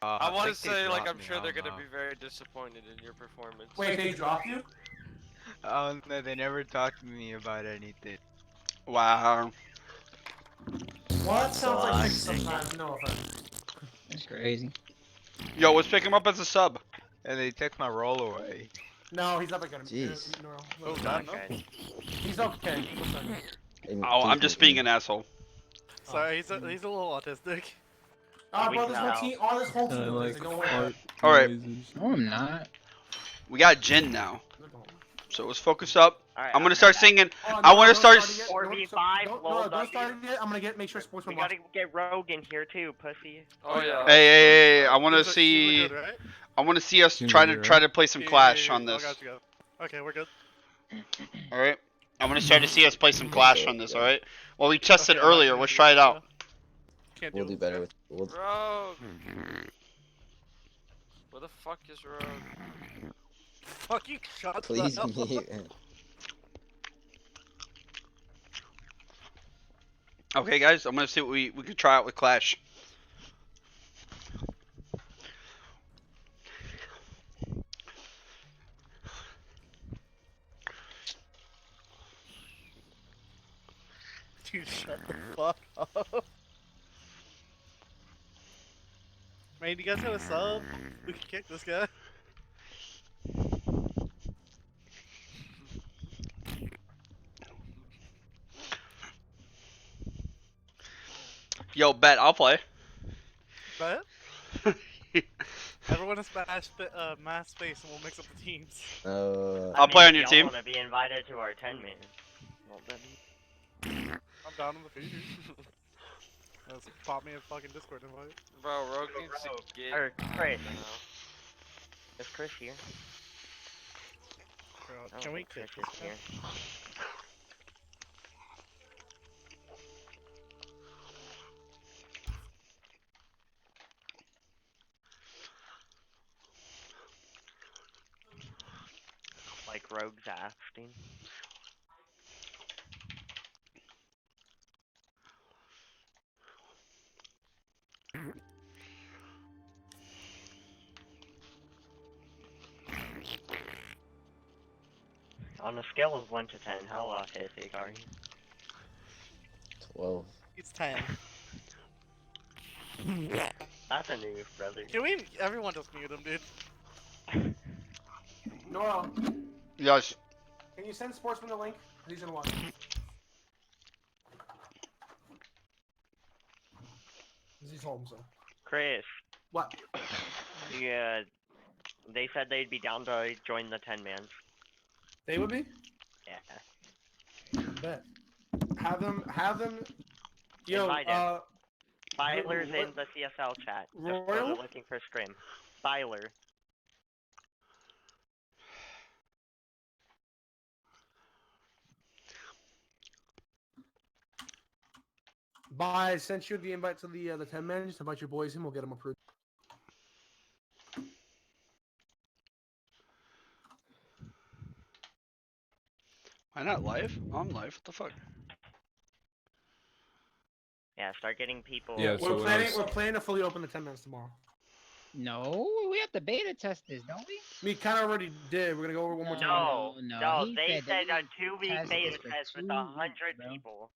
I want to think they say, like, dropped I'm me, sure I they're don't gonna know. be very disappointed in your performance. Wait, they dropped you? Oh no, they never talked to me about anything. Wow. What? Sounds like Fuck. six sometimes, no offense. That's crazy. Yo, let's pick him up as a sub. And they took my role away. No, he's not gonna. Jeez. No, Oh, no. God, Okay. He's okay. Listen. Oh, I'm just being an asshole. Sorry, he's a little autistic. Oh, We bro, can this whole tell. team, all this whole team is don't worry. All right, No, I'm not. we got Jin now. about it. So let's focus up. Alright, I'm gonna start singing. Oh, I no, want to don't start. it yet. 4v5, Don't lol, don't start it yet. I'm gonna make sure We Sportsman gotta watch. get Rogue in here too, pussy. Oh, yeah. Hey, I want to He's see. good, right? I want to see us Seems try good, to right? play some Yeah, Clash yeah, on yeah. this. Oh, gotcha, go. Okay, we're good. All right. I'm gonna start to see us play some Clash on this. All right. Well, we tested Okay, I'm earlier. actually Let's gonna try it do out. Can't We'll do this, better guys. with. Rogue! Where the fuck is Rogue? Fucking shut Please the hell up. mute. Okay, guys. I'm gonna see what we could try out with Clash. Dude, shut the fuck up. Man, you guys got a sub? We can kick this guy. Yo, bet I'll play. But everyone is mass space and we'll mix up the teams. I'll play on your y'all team. wanna be invited to our 10-man. Well, then... I'm down on the feed. Let's pop me a fucking Discord invite. Bro, Rogue needs to get. Or Chris. Is Chris here? Bro, I don't can we think kick Chris this is guy? here. Like Rogue's asking. On a scale of 1 to 10, how autistic are you? 12. He's 10. That's a news, brother. Can we? Everyone just mute him, dude. Nora, Yes. can you send Sportsman the link? He's gonna watch. He's home, so. Chris, What? yeah, they said they'd be down to join the 10-man. They would be? Yeah. Bet. Have them. Yo, Invite Byler's what- in the CSL chat. Just Royal? go to looking for Scrim. Byler. I sent you the invite to the 10 man. Just invite your boys in. We'll get them approved. Am I not live? Oh, I'm live. What the fuck? Yeah, start getting people. Yeah, so when I was- We're planning to fully open the 10 mans tomorrow. No, we have to beta test this, don't we? We kind of already did. We're gonna go over one more time. No, he they said said that a we 2-week test beta this for test with 2 100 weeks, bro. people.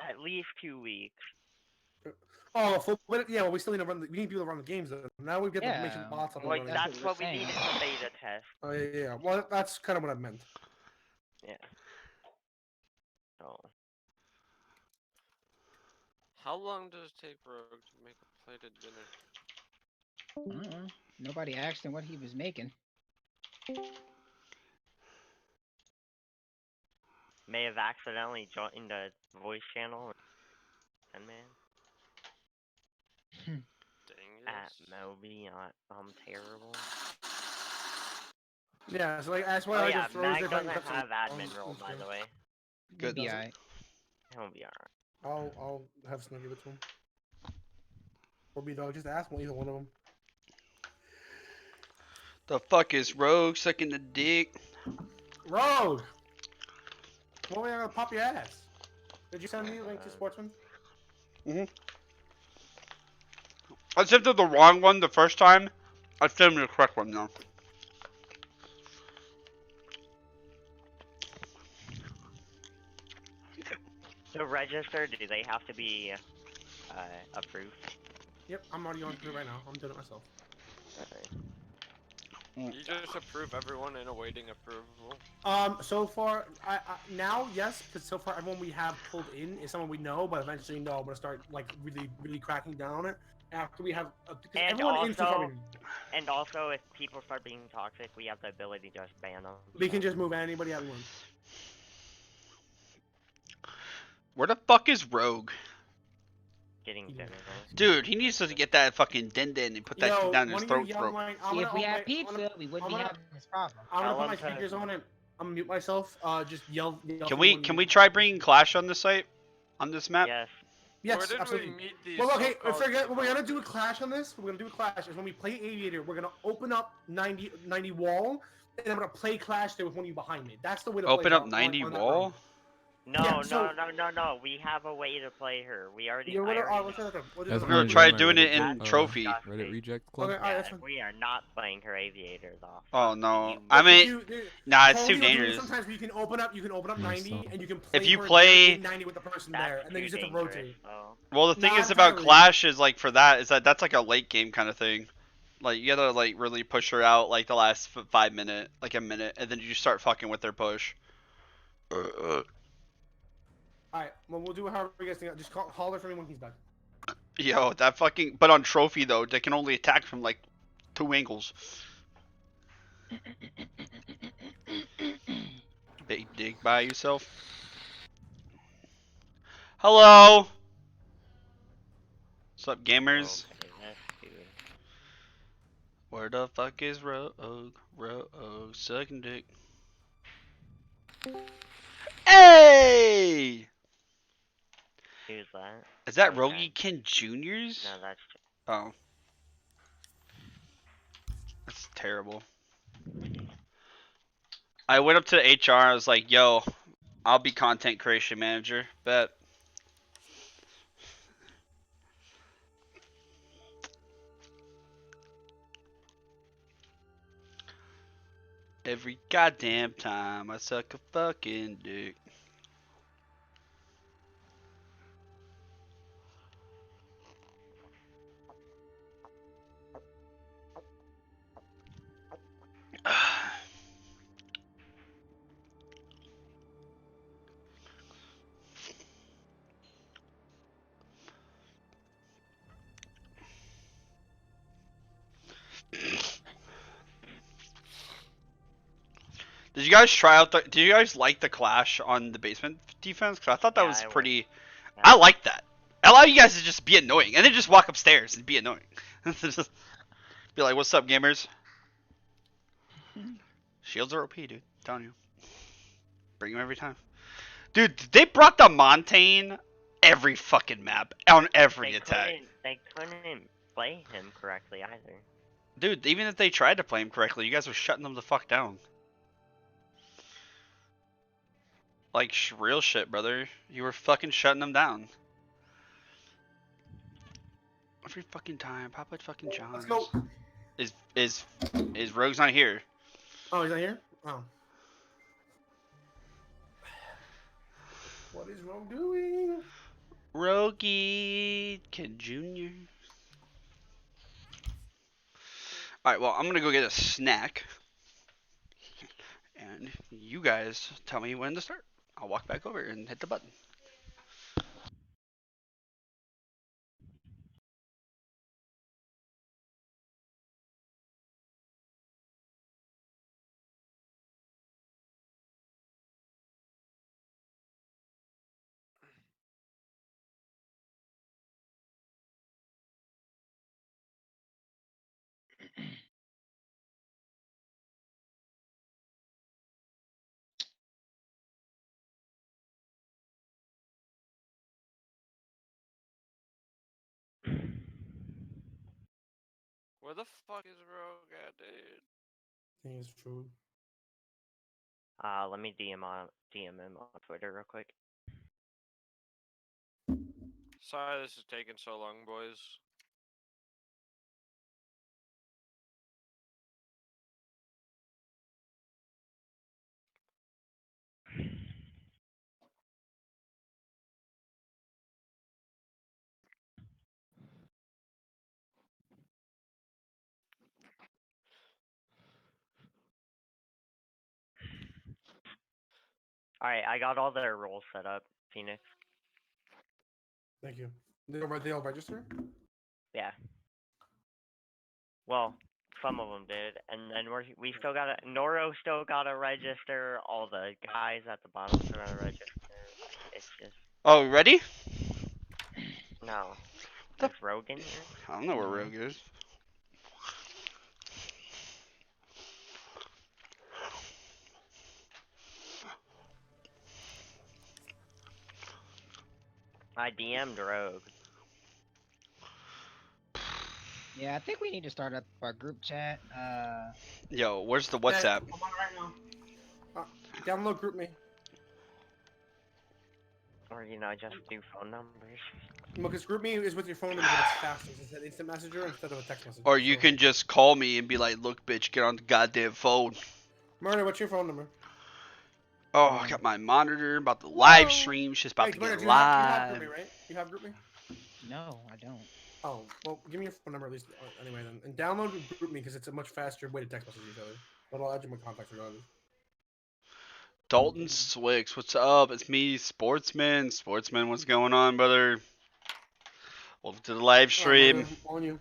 At least 2 weeks. Oh, full, but yeah, well, we still need to run. We need people to run the games. Though. Now we get the Yeah. information bots up. and Like, running. that's that's what what we we're need is saying. a beta test. Oh yeah. Well, that's kind of what I meant. Yeah. So, How long does it take Rogue to make a plate of dinner? Nobody asked him what he was making. may have accidentally joined the voice channel. 10-man. At Moby, I'm terrible. Yeah, so like that's why Oh I yeah, just throws Mag different doesn't clips have on admin role, by Instagram. the way. Good. Be alright. He'll be alright. I'll have Snow give it to him. Or B Dog, just ask one, either one of them. The fuck is Rogue sucking the dick? Rogue! Well, we're gonna pop your ass. Did you send me a link to Sportsman? I attempted the wrong one the first time. I attempted the correct one now. To register, do they have to be approved? Yep, I'm already on to it right now. I'm doing it myself. You just approve everyone and awaiting approval. So far, now yes, because so far everyone we have pulled in is someone we know, but eventually no, I'm gonna start like really cracking down on it after we have. Because And everyone in so far also, if people start being toxic, we have the ability to just ban them. we can just move anybody out we want. Where the fuck is Rogue? Getting Yeah. general. Dude, he needs to get that fucking din and put that shit down his one of throat. you yell line. I'm See, gonna if we had wait, pizza, we wouldn't be gonna- having this problem. I'm gonna Tell put my them to- speakers on and I'm gonna mute myself. Just yell. Can we try bringing Clash on this site, on this map? Yes. Yes, Where did absolutely. we meet these Well, okay, so-called forget. We're gonna people? do a clash on this. We're gonna do a clash. Is when we play Aviator, we're gonna open up 90 wall, and I'm gonna play Clash there with one of you behind me. That's the way to play. Open up on 90 that wall? round. No, Yeah, no, so- no. We have a way to play her. We already. You're I gonna. already What's know. that? What That's is We're one gonna of try my doing it Reddit, in Trophy. Reddit reject club. Okay, alright, Yeah, that's fine. we are not playing her aviators off. Oh no. You- I mean, You- nah, it's Tony too will do it dangerous. Sometimes you can open up. You can open up Nice 90, song. and you can play. If you her play- in 90 with the person That's there, and then too you just have to dangerous, rotate. though. Well, the thing Not is about entirely. Clash is like for that is that that's like a late game kind of thing. Like you gotta like really push her out like the last 5 minute, like a minute, and then you start fucking with their push. Alright, well we'll do it however you guys think. Just holler for me when he's back. Yo, that fucking. But on Trophy though, they can only attack from like 2 angles. Big dig by yourself. Hello. What's up, gamers? Okay, that's good. Where the fuck is Rogue? Rogue sucking dick. Hey! Who's that? Is that Okay. Rogie Ken Jr.'s? No, that's. Oh. That's terrible. I went up to the HR, I was like, yo, I'll be content creation manager. Bet. Every goddamn time I suck a fucking dick. Did you guys try out the? Did you guys like the Clash on the basement defense? Cause I thought that Yeah, was I would. pretty. Yeah. I like that. Allow you guys to just be annoying, and then just walk upstairs and be annoying. Just be like, "What's up, gamers?" Shields are OP, dude. I'm telling you. Bring them every time. Dude, they brought the Montaigne every fucking map on every attack. They couldn't play him correctly either. Dude, even if they tried to play him correctly, you guys were shutting them the fuck down. Like real shit, brother. You were fucking shutting them down. Every fucking time, Papa fucking John's. Let's go. Is Rogue's not here? Oh, he's not here? Oh. What is Rogue doing? Rogie Ken Jr. Alright, well, I'm gonna go get a snack. And you guys tell me when to start. I'll walk back over and hit the button. Where the fuck is Rogue at, dude? I think it's true. Let me DM him on Twitter real quick. Sorry this is taking so long, boys. Alright, I got all their roles set up, Phoenix. Thank you. They all register? Yeah. Well, some of them did, and then we still gotta. Noro still gotta register. All the guys at the bottom still gotta register. It's just Oh, ready? no. The- Is Rogan here? I don't know where No. Rogue is. I DM'd Rogue. Yeah, I think we need to start up our group chat. Yo, where's the Yeah, WhatsApp? I'm on it right now. Download group me. Or, just do phone numbers. Because group me is with your phone number, but it's faster. It's an instant messenger instead of a text message. Or you So- can just call me and be like, look, bitch, get on the goddamn phone. Murder, what's your phone number? Oh, I got my monitor about the live stream. She's about Hey, to Murder, get you have live. group me, right? You have group me? no, I don't. Oh, well, give me your phone number at least. Anyway, then. And download group me because it's a much faster way to text message each other. But I'll add you my contacts regardless. Dalton Swix, what's up? It's me, Sportsman. Sportsman, what's going on, brother? Welcome to the live stream. Murder, on you.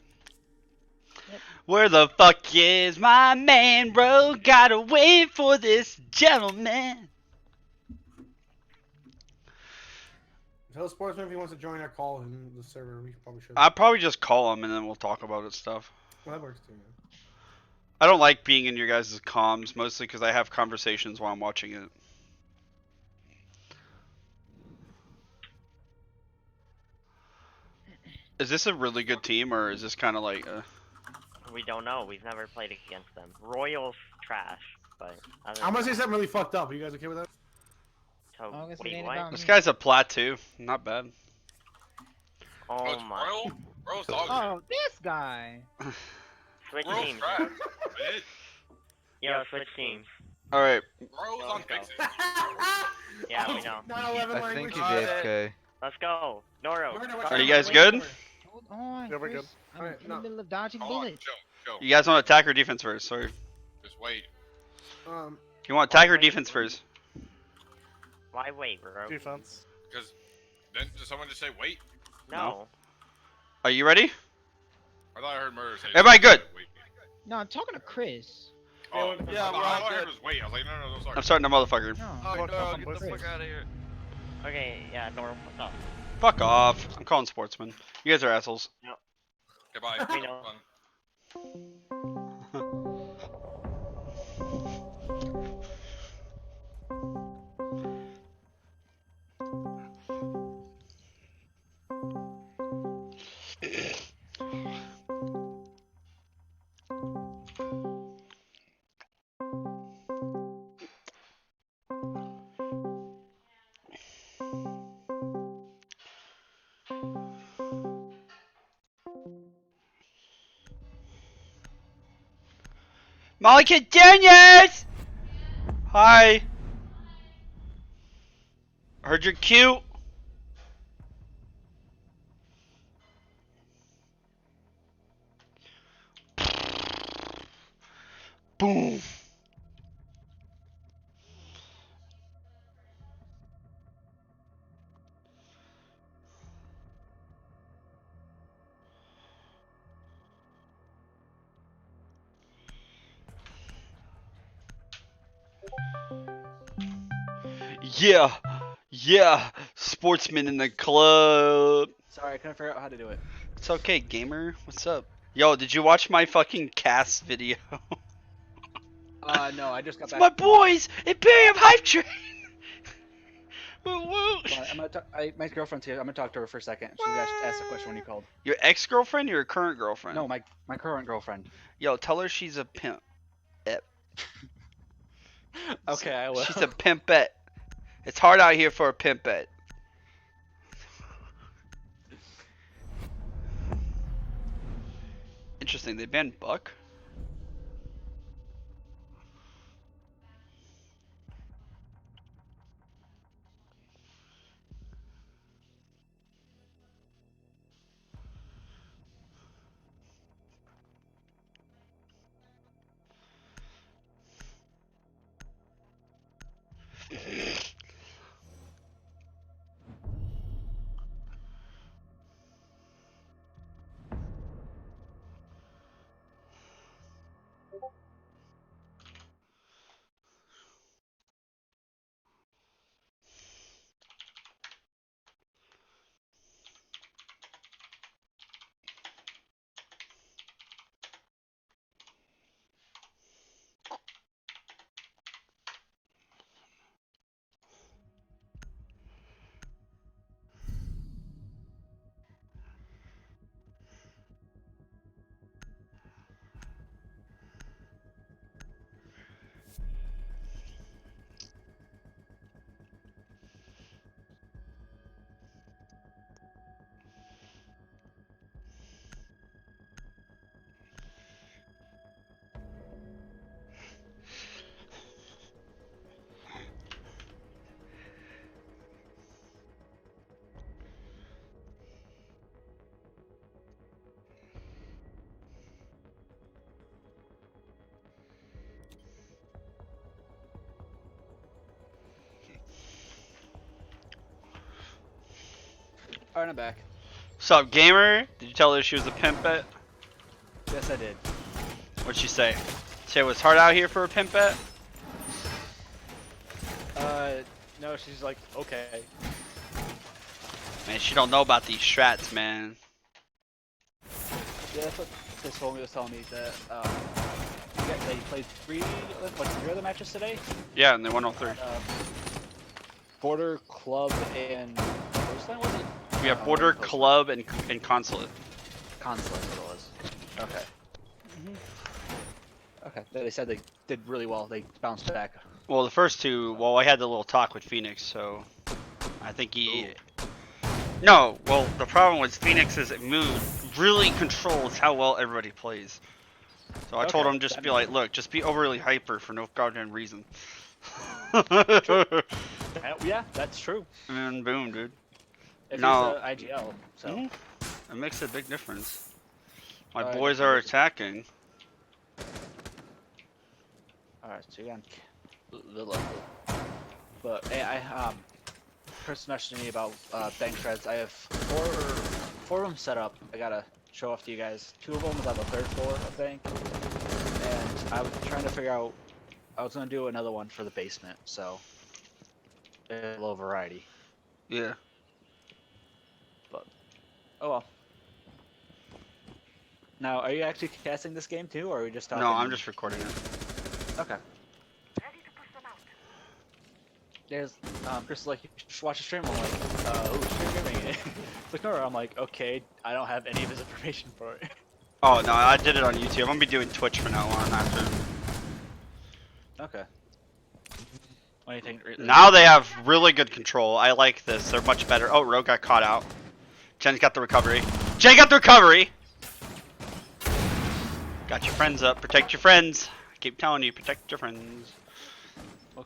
Where the fuck is my man, bro? Gotta wait for this gentleman. Tell Sportsman if he wants to join our call in the server. We probably should. I'll probably just call him and then we'll talk about it stuff. Well, that works too, man. I don't like being in your guys' comms, mostly because I have conversations while I'm watching it. Is this a really good team, or is this kind of like... We don't know. We've never played against them. Royals trash, but other I'm gonna say than something really fucked up. Are you guys okay with that? that- Long as it wait, ain't what? about This me. guy's a plateau. Not bad. Oh it's my. Royal? Royal's dog shit. Oh, this guy. Switch Royal's teams. trash. Bitch. Yo, switch teams. Alright. Royal's on Let's go. fixes. Yeah, we know. 9/11 I language. think he's Got it. AFK. Let's go. Noro. Murder, what's Are your you guys number? good? Hold on, Yeah, we're Chris. good. I'm Alright, in no. the middle of dodging Hold on, bullets. chill. You guys want attack or defense first? Sorry. Just wait. You want attack or defense first? Why wait, bro? Defense. Because then did someone just say wait? No. Are you ready? I thought I heard murder say. Everybody good? Wait. No, I'm talking to Chris. Oh, Yeah, I we're all thought I heard good. was wait. I was like, no, sorry. I'm starting the motherfucker. No. Oh, Fuck no, off, get I'm the Chris. fuck out of here. Okay, yeah, Noro, what's up? Fuck off. I'm calling sportsman. You guys are assholes. Goodbye. We know. Fun. Monica Juniors! Hi. Heard you're cute. Boom. Yeah. Yeah. Sportsman in the club. Sorry, I couldn't figure out how to do it. It's okay, gamer. What's up? Yo, did you watch my fucking cast video? No, I just got It's back. my boys! Imperium Hype Train! Woo woo! Hold on, I'm gonna talk, my girlfriend's here. I'm gonna talk to her for a second. She's gonna ask a question when you called. Your ex-girlfriend or your current girlfriend? No, my current girlfriend. Yo, tell her she's a pimp. Okay, I will. She's a pimpette. It's hard out here for a pimpette. Interesting, they banned Buck? Alright, I'm back. What's up, gamer? Did you tell her she was a pimp bet? Yes, I did. What'd she say? Say it was hard out here for a pimp bet? No, she's like, okay. Man, she don't know about these strats, man. Yeah, that's what this homie was telling me, that, they played three other matches today? Yeah, and they won all 3. Border, Club, and Coastline, was it? We have Border, Club, and Consulate. Consulate, that's what it was. Okay. Okay, they said they did really well. They bounced back. Well, the first 2, well, I had the little talk with Phoenix, so I think he... No, well, the problem was Phoenix's mood really controls how well everybody plays. So I told Okay, him just that be like, look, just be overly hyper for no goddamn reason. Yeah, that's true. And boom, dude. If No. he's IGL, so. Mhm. It makes a big difference. My Alright, boys are attacking. Alright, so you're on the level. But hey, Chris messaged me about bank threads. I have four of them set up. I gotta show off to you guys. 2 of them is on the 3rd floor, I think. And I was trying to figure out. I was gonna do another one for the basement, so a little variety. Yeah. Oh well. Now, are you actually casting this game too, or are we just talking? No, I'm just recording it. Okay. There's Chris is like, you should watch the stream. I'm like, oh, streaming. Like, no, I'm like, okay, I don't have any of his information for it. Oh, no, I did it on YouTube. I'm gonna be doing Twitch from now on after. Okay. What do you think? Now they have really good control. I like this. They're much better. Oh, Rogue got caught out. Jen's got the recovery. Jen got the recovery! Got your friends up. Protect your friends. I keep telling you, protect your friends.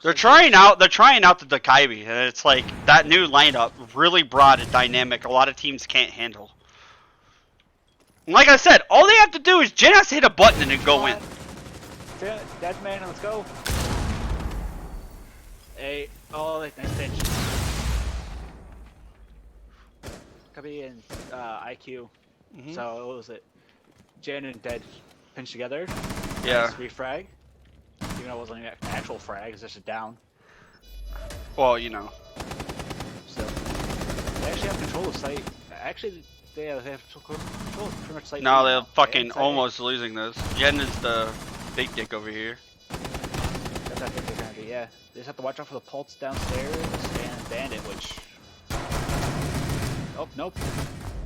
They're trying out the Dokaibi, and it's like that new lineup, really broad and dynamic. A lot of teams can't handle. And like I said, all they have to do is Jen has to hit a button and then go in. Dead man, let's go. Hey, oh, nice pinch. Cubby and IQ. So what was it? Jen and Dead pinched together. Yeah. Nice refrag. Even though it wasn't an actual frag, it's just a down. Well, you know. So they actually have control of site. Actually, they have control of pretty much site. No, they're now. fucking Inside. almost losing this. Jen is the big dick over here. That's how big they're gonna be. Yeah, they just have to watch out for the pulse downstairs and Bandit, which. Oh nope.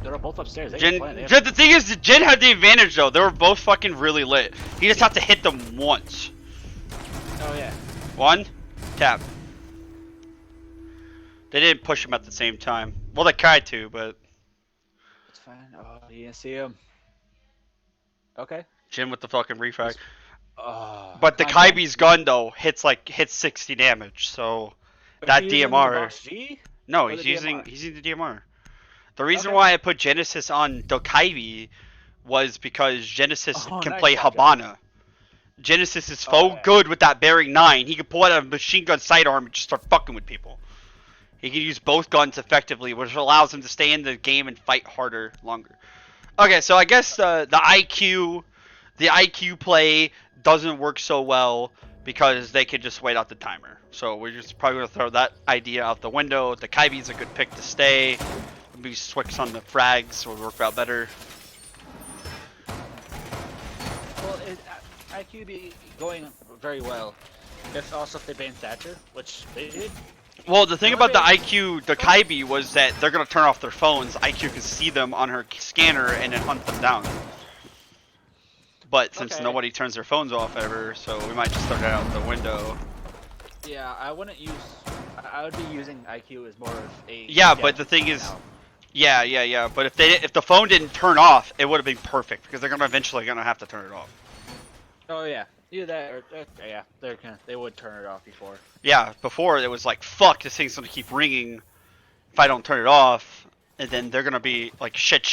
They're both upstairs. They Jen, can play. They have... the thing is, Jen had the advantage though. They were both fucking really lit. He just had to hit them once. Oh yeah. 1, tap. They didn't push him at the same time. Well, they tried to, but It's fine. Oh, you didn't see him. Okay. Jen with the fucking refrag. But the Kaibi's gun though hits 60 damage. So that DMR. No, Or he's the using DMR? the DMR. The reason Okay. why I put Genesis on Dokaibi was because Genesis Oh, can nice play shotgun. Habana. Genesis is so Oh, yeah. good with that bearing 9. He could pull out a machine gun sidearm and just start fucking with people. He can use both guns effectively, which allows him to stay in the game and fight harder, longer. Okay, so I guess the IQ play doesn't work so well because they could just wait out the timer. So we're just probably gonna throw that idea out the window. The Kaibi's a good pick to stay. Maybe Swix on the frags would work out better. Well, IQ be going very well. If they ban Thatcher, which they did. Well, the thing No, about the they- IQ, the Kaibi, was that they're gonna turn off their phones. IQ can see them on her scanner and then hunt them down. But since Okay. nobody turns their phones off ever, so we might just throw that out the window. Yeah, I wouldn't use. I would be using IQ as more of a. Yeah, but the thing is, yeah. But if the phone didn't turn off, it would have been perfect because they're gonna eventually have to turn it off. Oh yeah, either that or yeah, they would turn it off before. Yeah, before it was like, fuck, this thing's gonna keep ringing if I don't turn it off, and then they're gonna be like shit,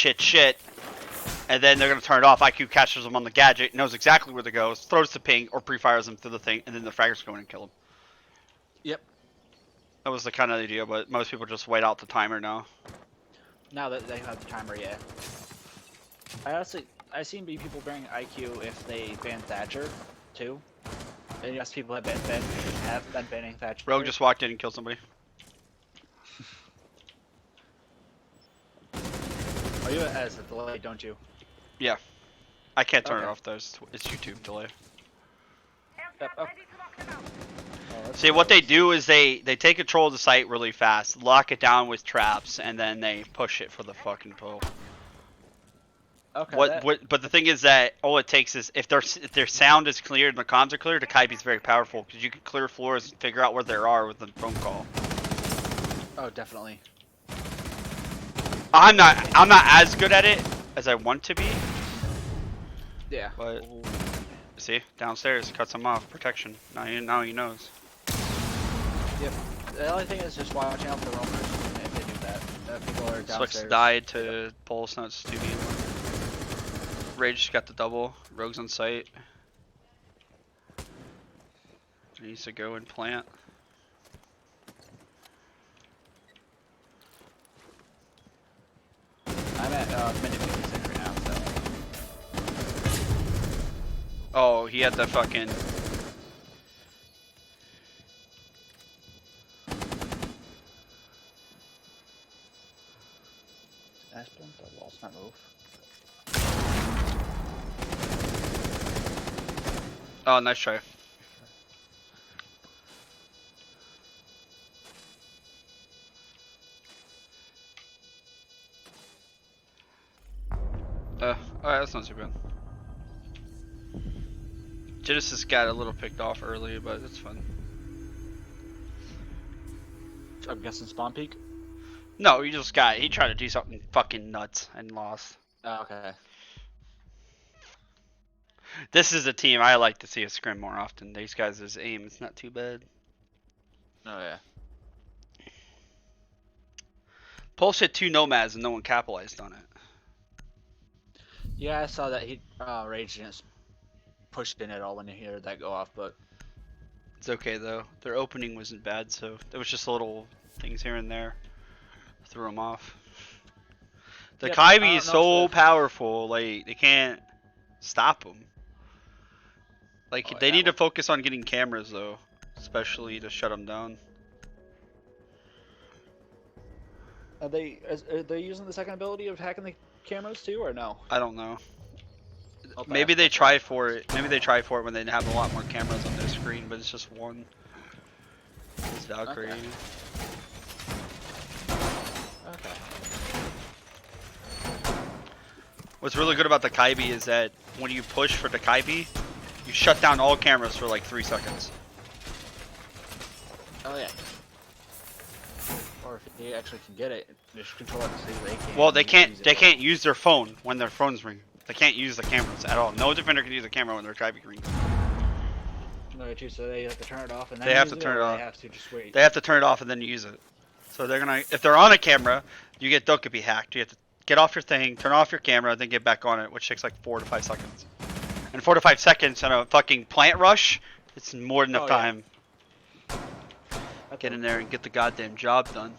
and then they're gonna turn it off. IQ catches them on the gadget, knows exactly where to go, throws the ping or pre-fires them through the thing, and then the fraggers go in and kill them. Yep. That was the kind of idea, but most people just wait out the timer now. Now that they have the timer, yeah. I seen people bring IQ if they ban Thatcher, too. And yes, people have been banning Thatcher. Rogue just walked in and killed somebody. Oh, you as a delay, don't you? I can't turn it Okay. off though. It's YouTube delay. Yep. Oh. See, what they do is they take control of the site really fast, lock it down with traps, and then they push it for the fucking pull. Okay. But the thing is that all it takes is if their sound is clear and the comms are clear, the Kaibi is very powerful because you can clear floors and figure out where they are with a phone call. Oh, definitely. I'm not as good at it as I want to be, Yeah. but see, downstairs cuts him off protection. Now he knows. Yep. The only thing is just watching out for roamers if they do that. People are downstairs. Swix died to Pulse, now it's 2v1. Rage got the double. Rogue's on site. He needs to go and plant. I'm at minute 56 right now, so. Oh, he had the fucking. Aspen, the wall's not move. Oh, nice try. Alright, that's not too bad. Genesis got a little picked off early, but it's fun. I'm guessing spawn peak? No, he tried to do something fucking nuts and lost. Oh, okay. This is a team I like to see a scrim more often. These guys' aim is not too bad. Oh, yeah. Pulse hit 2 nomads and no one capitalized on it. Yeah, I saw that he Rage didn't push in at all when you hear that go off, but It's okay though. Their opening wasn't bad, so there was just little things here and there. Threw them off. The Yep, I Kaibi don't is know so if powerful, like they can't stop them. Like Oh, they yeah, need to well- focus on getting cameras though, especially to shut them down. are they using the second ability of hacking the cameras too, or no? I don't know. I'll Maybe pass they that try one. for it. Maybe they try for it when they have a lot more cameras on their screen, but it's just one. It's Valkyrie. Okay. Okay. What's really good about the Kaibi is that when you push for the Kaibi, you shut down all cameras for like 3 seconds. Oh yeah. Or if they actually can get it, just control it so they can. Well, they use can't. it They for- can't use their phone when their phones ring. They can't use the cameras at all. No defender can use a camera when their Kaibi rings. No, too, so they have to turn it off and then They have use to turn it or off. They have to just wait. They have to turn it off and then use it. So they're gonna. If they're on a camera, you get Dokkaebi hacked. You have to get off your thing, turn off your camera, then get back on it, which takes like 4 to 5 seconds. And 4 to 5 seconds on a fucking plant rush, it's more than enough Oh, yeah. time. Get in there and get the goddamn job done.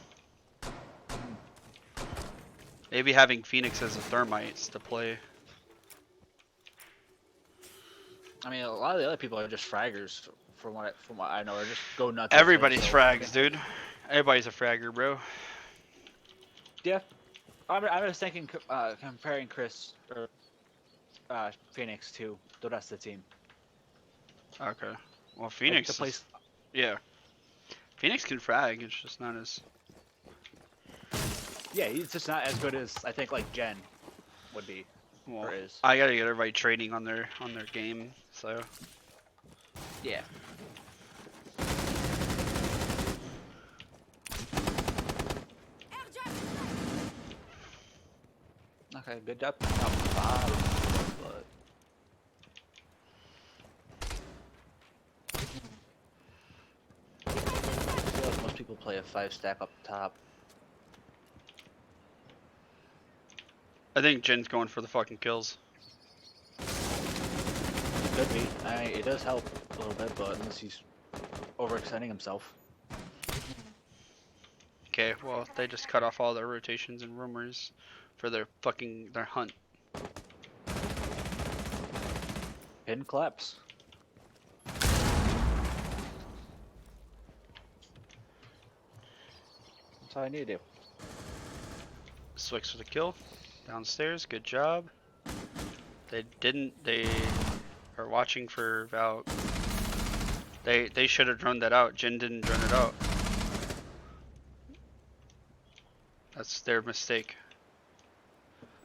Maybe having Phoenix as a thermites to play. I mean, a lot of the other people are just fraggers, from what I know, or just go nuts. Everybody's so- frags, dude. Everybody's a fragger, bro. Yeah. I was thinking comparing Chris or Phoenix to the rest of the team. Okay. Well, Like, Phoenix. the place. Yeah. Phoenix can frag. It's just not as. Yeah, he's just not as good as I think like Jen would be. Well, Or is. I gotta get everybody trading on their game. So. Yeah. Okay, good job. Not 5, but I feel like most people play a 5 stack up top. I think Jin's going for the fucking kills. Could be. I mean, it does help a little bit, but unless he's overextending himself. Okay, well, they just cut off all their rotations and rumors for their hunt. Pin collapse. That's all I need to do. Swix with a kill. Downstairs, good job. They are watching for Valk. They should have droned that out. Jin didn't drone it out. That's their mistake.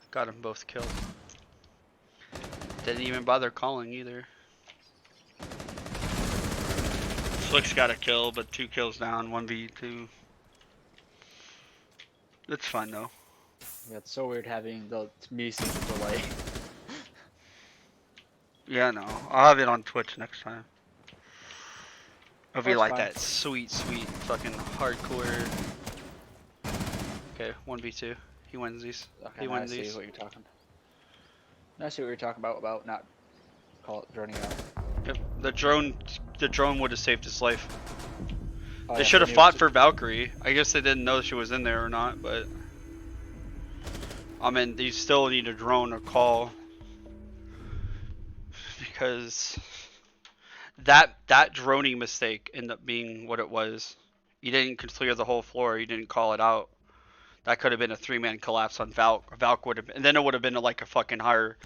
Got them both killed. Didn't even bother calling either. Slick's got a kill, but 2 kills down, 1v2. It's fine though. Yeah, it's so weird having the me seeing the delay. Yeah, no. I'll have it on Twitch next time. It'll be That's like fine. that sweet fucking hardcore. Okay, 1v2. He wins these. Okay, He now I wins see these. what you're talking. Now I see what you're talking about not call it droning out. Yep. The drone would have saved his life. Oh, They yeah, should have then fought you- for Valkyrie. I guess they didn't know she was in there or not, but I mean, you still need a drone or call because that droning mistake ended up being what it was. You didn't clear the whole floor. You didn't call it out. That could have been a 3-man collapse on Valk. Valk would have, and then it would have been like a fucking higher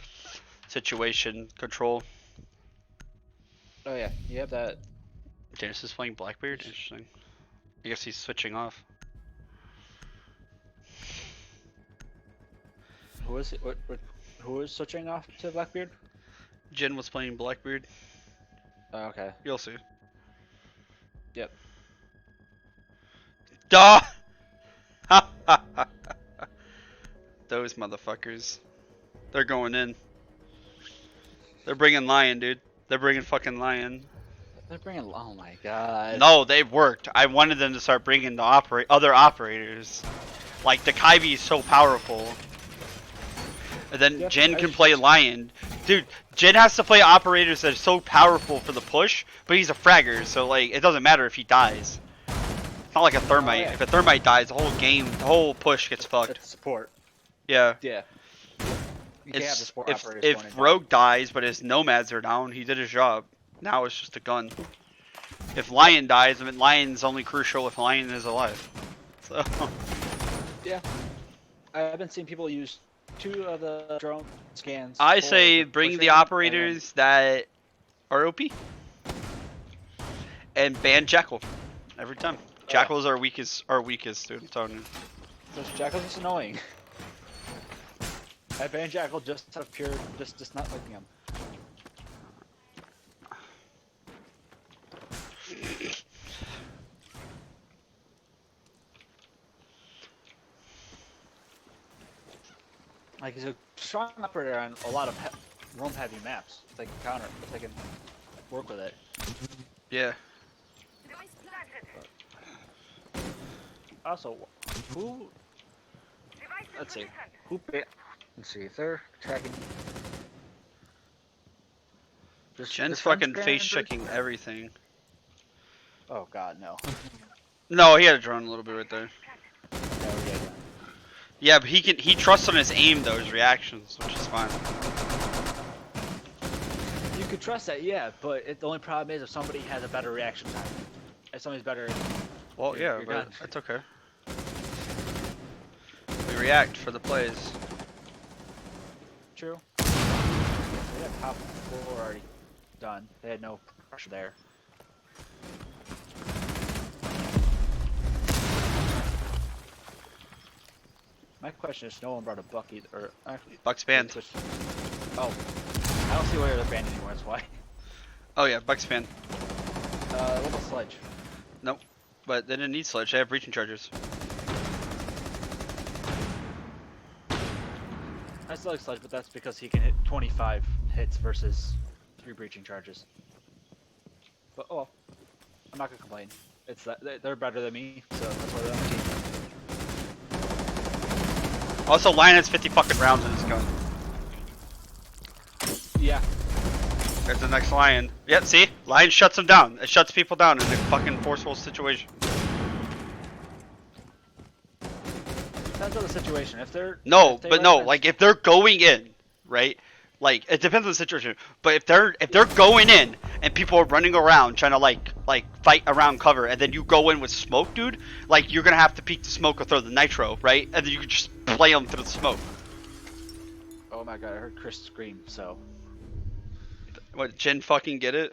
situation control. Oh yeah, you have that. Janus is playing Blackbeard. Interesting. I guess he's switching off. Who is it? Who is switching off to Blackbeard? Jin was playing Blackbeard. Oh, okay. You'll see. Yep. Duh! Those motherfuckers. They're going in. They're bringing Lion, dude. They're bringing fucking Lion. They're bringing. Oh my god. No, they worked. I wanted them to start bringing the other operators. Like, the Kaibi is so powerful. And then Yep, Jin I can just- play Lion. Dude, Jin has to play operators that are so powerful for the push, but he's a fragger, so like, it doesn't matter if he dies. It's not like a thermite. yeah. If a thermite dies, the whole game, the whole push gets fucked. It's support. Yeah. Yeah. You can't have the It's, support operators going if in. Rogue dies, but his nomads are down, he did his job. Now it's just a gun. If Lion dies, I mean, Lion's only crucial if Lion is alive. So. Yeah. I've been seeing people use 2 of the drone scans. I for say the bring pushing, the and then- operators that are OP. And ban Jackal. Every time. Jackals are weakest, dude. I'm telling you. Because Jackal's just annoying. I banned Jackal just out of pure, just not liking him. Like he's a strong operator on a lot of roam-heavy maps. They can counter, they can work with it. Yeah. Also, who? Let's see. Let's see if they're tracking. Just Jen's their friends fucking face scanned checking everything. Oh god, no. No, he had a drone a little bit right there. No, we did. Yeah, but he trusts on his aim though, his reactions, which is fine. You could trust that, yeah, but the only problem is if somebody has a better reaction time. If somebody's better. Well, You're- yeah, you're but done. that's okay. We react for the plays. True. They had top 4 already done. They had no pressure there. My question is, no one brought a buck either. Or actually, Buck's banned. Oh, I don't see why they're banned anymore. That's why. Oh yeah, Buck's banned. What about Sledge? Nope. But they didn't need Sledge, they have breaching charges. I still like Sledge, but that's because he can hit 25 hits versus 3 breaching charges. But oh, well. I'm not gonna complain. It's that they're better than me, so that's why they're on the team. Also, Lion has 50 fucking rounds in his gun. Yeah. There's the next Lion. Yep, see? Lion shuts him down. It shuts people down in a fucking forceful situation. depends on the situation. If they're No, if they but no, recommend- like if they're going in, right? Like it depends on the situation. But if they're going in and people are running around trying to like fight around cover, and then you go in with smoke, dude, like you're gonna have to peek the smoke or throw the nitro, right? And then you can just play them through the smoke. Oh my god, I heard Chris scream. So What, Jin fucking get it?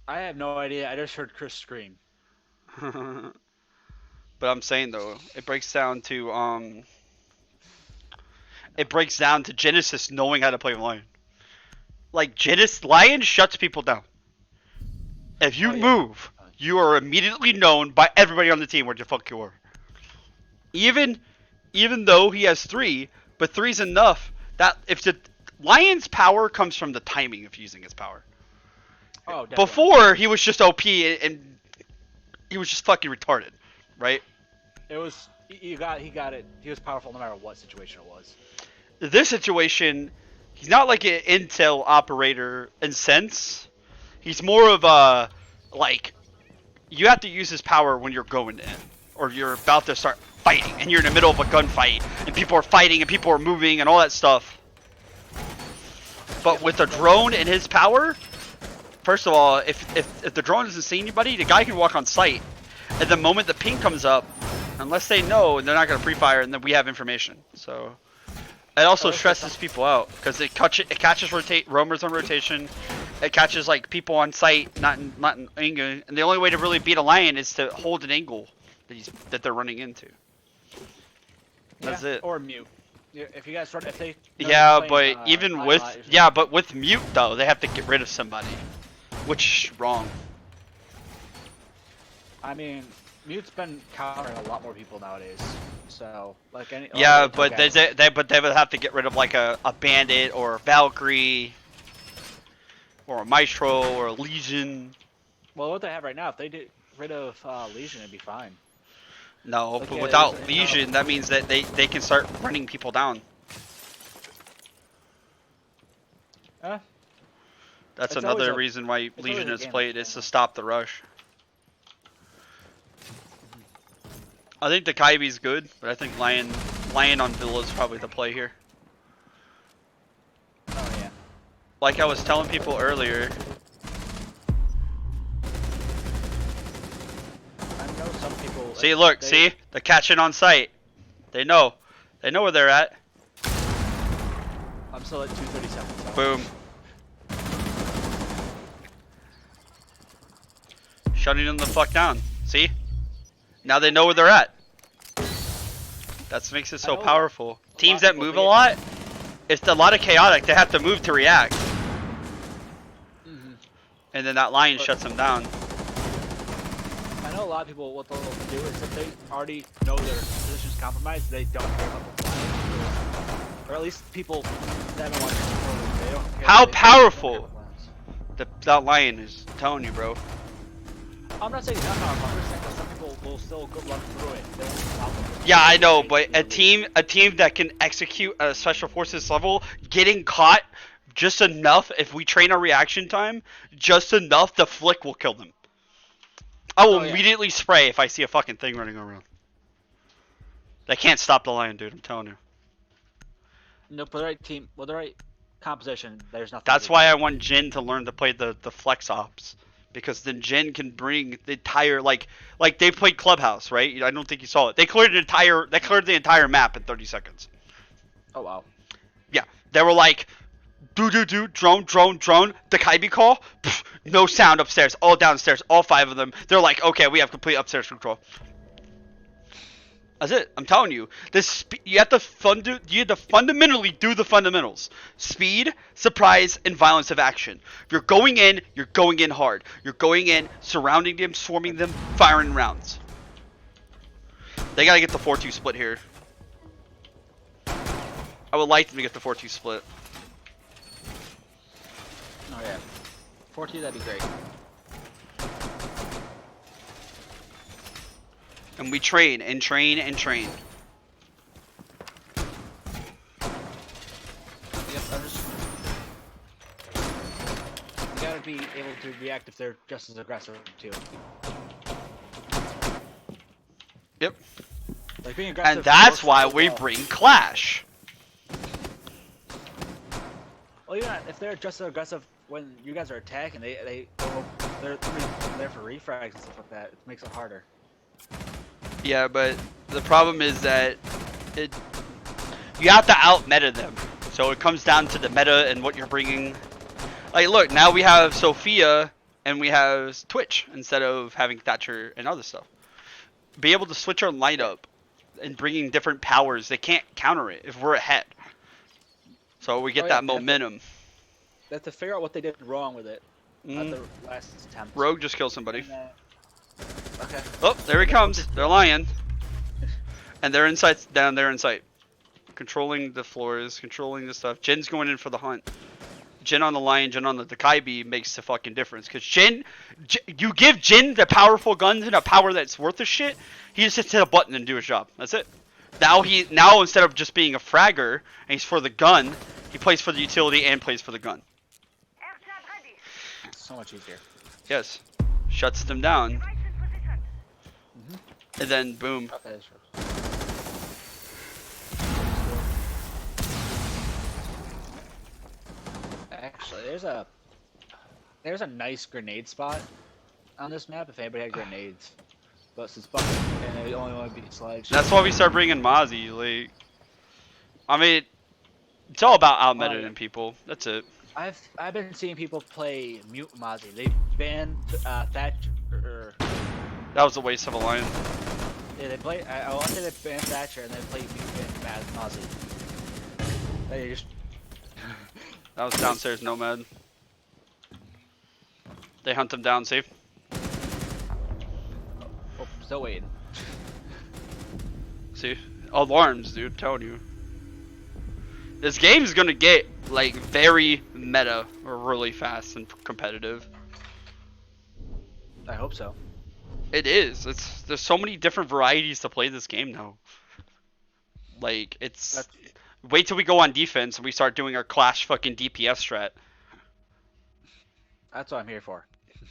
I have no idea. I just heard Chris scream. But I'm saying though, it breaks down to Genesis knowing how to play Lion. Like Lion shuts people down. If you Oh, yeah. move, you are immediately known by everybody on the team where the fuck you are. Even though he has 3, but 3's enough. That if the Lion's power comes from the timing of using his power. Oh, definitely. Before he was just OP and he was just fucking retarded, right? It was he got it. He was powerful no matter what situation it was. This situation, he's not like an intel operator in sense. He's more of a, like, you have to use his power when you're going in, or you're about to start fighting, and you're in the middle of a gunfight, and people are fighting, and people are moving, and all that stuff. But with a drone and his power, first of all, if the drone doesn't see anybody, the guy can walk on site, and the moment the ping comes up, unless they know, they're not going to pre-fire, and then we have information. So it also stresses people out because it catches roamers on rotation. It catches like people on site, not in angle. And the only way to really beat a Lion is to hold an angle that they're running into. That's it. Or mute. Yeah, if you guys run, if they. Yeah, playing, but even Lion with Light, but with mute though, they have to get rid of somebody, which is wrong. I mean, mute's been countering a lot more people nowadays. So like any. Yeah, oh, but they would have to get rid of like a bandit or a Valkyrie. Or a Maestro, or a Legion. Well, what they have right now, if they get rid of Legion, it'd be fine. No, Like, but yeah, without there's- Legion, that means that they can start running people down. Huh? That's It's another always a- reason why always Legion a is game played, that's is to going on. stop the rush. I think the Kaibi's good, but I think Lion on Villa is probably the play here. Oh yeah. Like I was telling people earlier, I know some people. see, look, see? They're catching on sight. They know where they're at. I'm still at 237. So. Boom. Shutting them the fuck down. See? Now they know where they're at. That makes it so know powerful. a Teams lot of that people move a forget- lot, it's a lot of chaotic. They have to move to react. Mhm. And then that Lion But- shuts them down. I know a lot of people. What they'll do is if they already know their position's compromised, they don't care about the plans. Or at least people that haven't watched it before, they don't care. How they don't care powerful? about plans. That Lion is telling you, bro. I'm not saying it's not powerful. I'm just saying that some people will still go run through it. They won't stop them. Yeah, I know, but a team that can execute at a special forces level, getting caught just enough, if we train our reaction time, just enough, the flick will kill them. I will Oh, yeah. immediately spray if I see a fucking thing running around. They can't stop the Lion, dude, I'm telling you. No, for the right team, with the right composition, there's nothing. That's why I want Jin to learn to play the flex ops. Because then Jin can bring the entire, like they played Clubhouse, right? I don't think you saw it. They cleared the entire map in 30 seconds. Oh wow. Yeah, they were like, do, drone, the Kaibi call, pff, no sound upstairs, all downstairs, all 5 of them. They're like, okay, we have complete upstairs control. That's it. I'm telling you, you have to fundamentally do the fundamentals: speed, surprise, and violence of action. If you're going in hard. You're going in, surrounding them, swarming them, firing rounds. They gotta get the 4-2 split here. I would like them to get the 4-2 split. Oh yeah. 40, that'd be great. And we train and train and train. Yep, I'm just. You gotta be able to react if they're just as aggressive too. Yep. Like Like being aggressive. And that's works why really we well. bring Clash. Well, yeah, if they're just so aggressive when you guys are attacking, they're there for refrags and stuff like that. It makes it harder. Yeah, but the problem is that you have to out meta them. So it comes down to the meta and what you're bringing. Like, look, now we have Sophia and we have Twitch instead of having Thatcher and other stuff. Be able to switch our lineup and bringing different powers. They can't counter it if we're ahead. So we get that momentum. They have to figure out what they did wrong with it at Mm. the last attempt. Rogue just killed somebody. Okay. Oh, there he comes. They're lying. And they're inside, down there in sight. Controlling the floors, controlling the stuff. Jin's going in for the hunt. Jin on the lion, Jin on the Kaibi makes the fucking difference. Because you give Jin the powerful guns and a power that's worth a shit, he just hits a button and do his job. That's it. Now instead of just being a fragger, and he's for the gun, he plays for the utility and plays for the gun. It's so much easier. Yes. Shuts them down. And then boom. Okay, that's right. Actually, there's a nice grenade spot on this map if anybody had grenades. But since bucket and they only want to be slides. That's why we start bringing Mozzie. Like, I mean, it's all about out metaing people. That's it. I've been seeing people play mute Mozzie. They banned Thatcher. That was a waste of a line. Yeah, they play. I want to say they banned Thatcher and they play mute Mozzie. They just. That was downstairs Nomad. They hunt him down, safe. Oh, still waiting. See? Alarms, dude, telling you. This game is gonna get, like, very meta or really fast and competitive. I hope so. It is. There's so many different varieties to play this game now. Like, wait till we go on defense and we start doing our Clash fucking DPS strat. That's what I'm here for.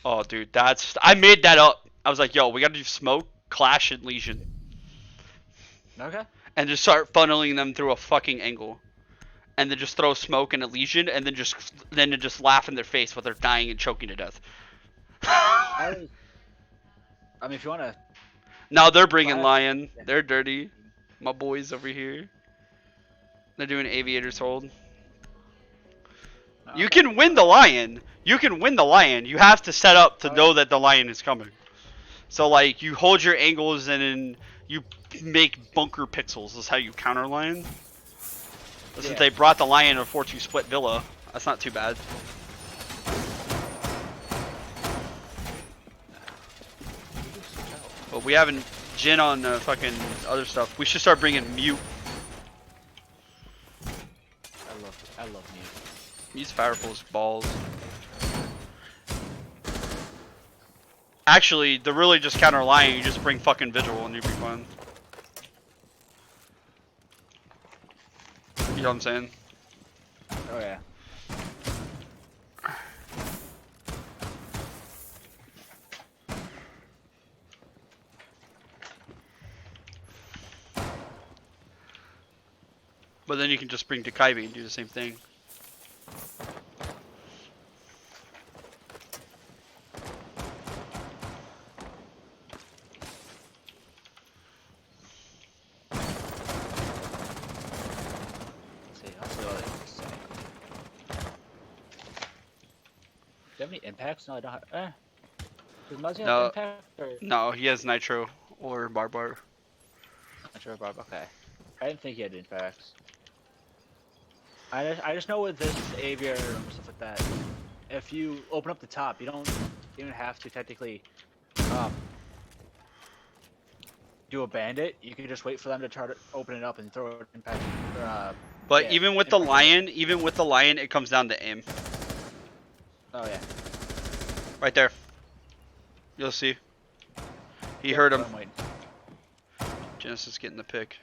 Oh, dude, I made that up. I was like, yo, we gotta do Smoke, Clash, and Legion. Okay. And just start funneling them through a fucking angle. And then just throw Smoke and a Legion, and then just laugh in their face while they're dying and choking to death. I mean, if you wanna. Now they're bringing Lion. They're dirty. My boys over here. They're doing Aviator's Hold. No, You can win the Lion. You can win the Lion. You have to set up to know that the Lion is coming. So, like, you hold your angles and then you make bunker pixels. That's how you counter Lion. Since they brought the Lion in a 4-2 split Villa, that's not too bad. But we haven't Jin on fucking other stuff. We should start bringing Mute. I love Mute. He's powerful as balls. Actually, to really just counter Lion, you just bring fucking Vigil and you'll be fine. You know what I'm saying? Oh yeah. But then you can just bring Takaibi and do the same thing. I'll see what I can say. Do you have any impacts? No, I don't have. Does Muzzy No. have impact? Or... No, he has Nitro or Barbar. Nitro Barb, okay. I didn't think he had impacts. I just know with this Aviator and stuff like that, if you open up the top, you don't even have to technically do a bandit. You can just wait for them to try to open it up and throw an impact. But yeah, even with the Lion, it comes down to aim. Oh yeah. Right there. You'll see. He heard him. I'm waiting. Genesis getting the pick.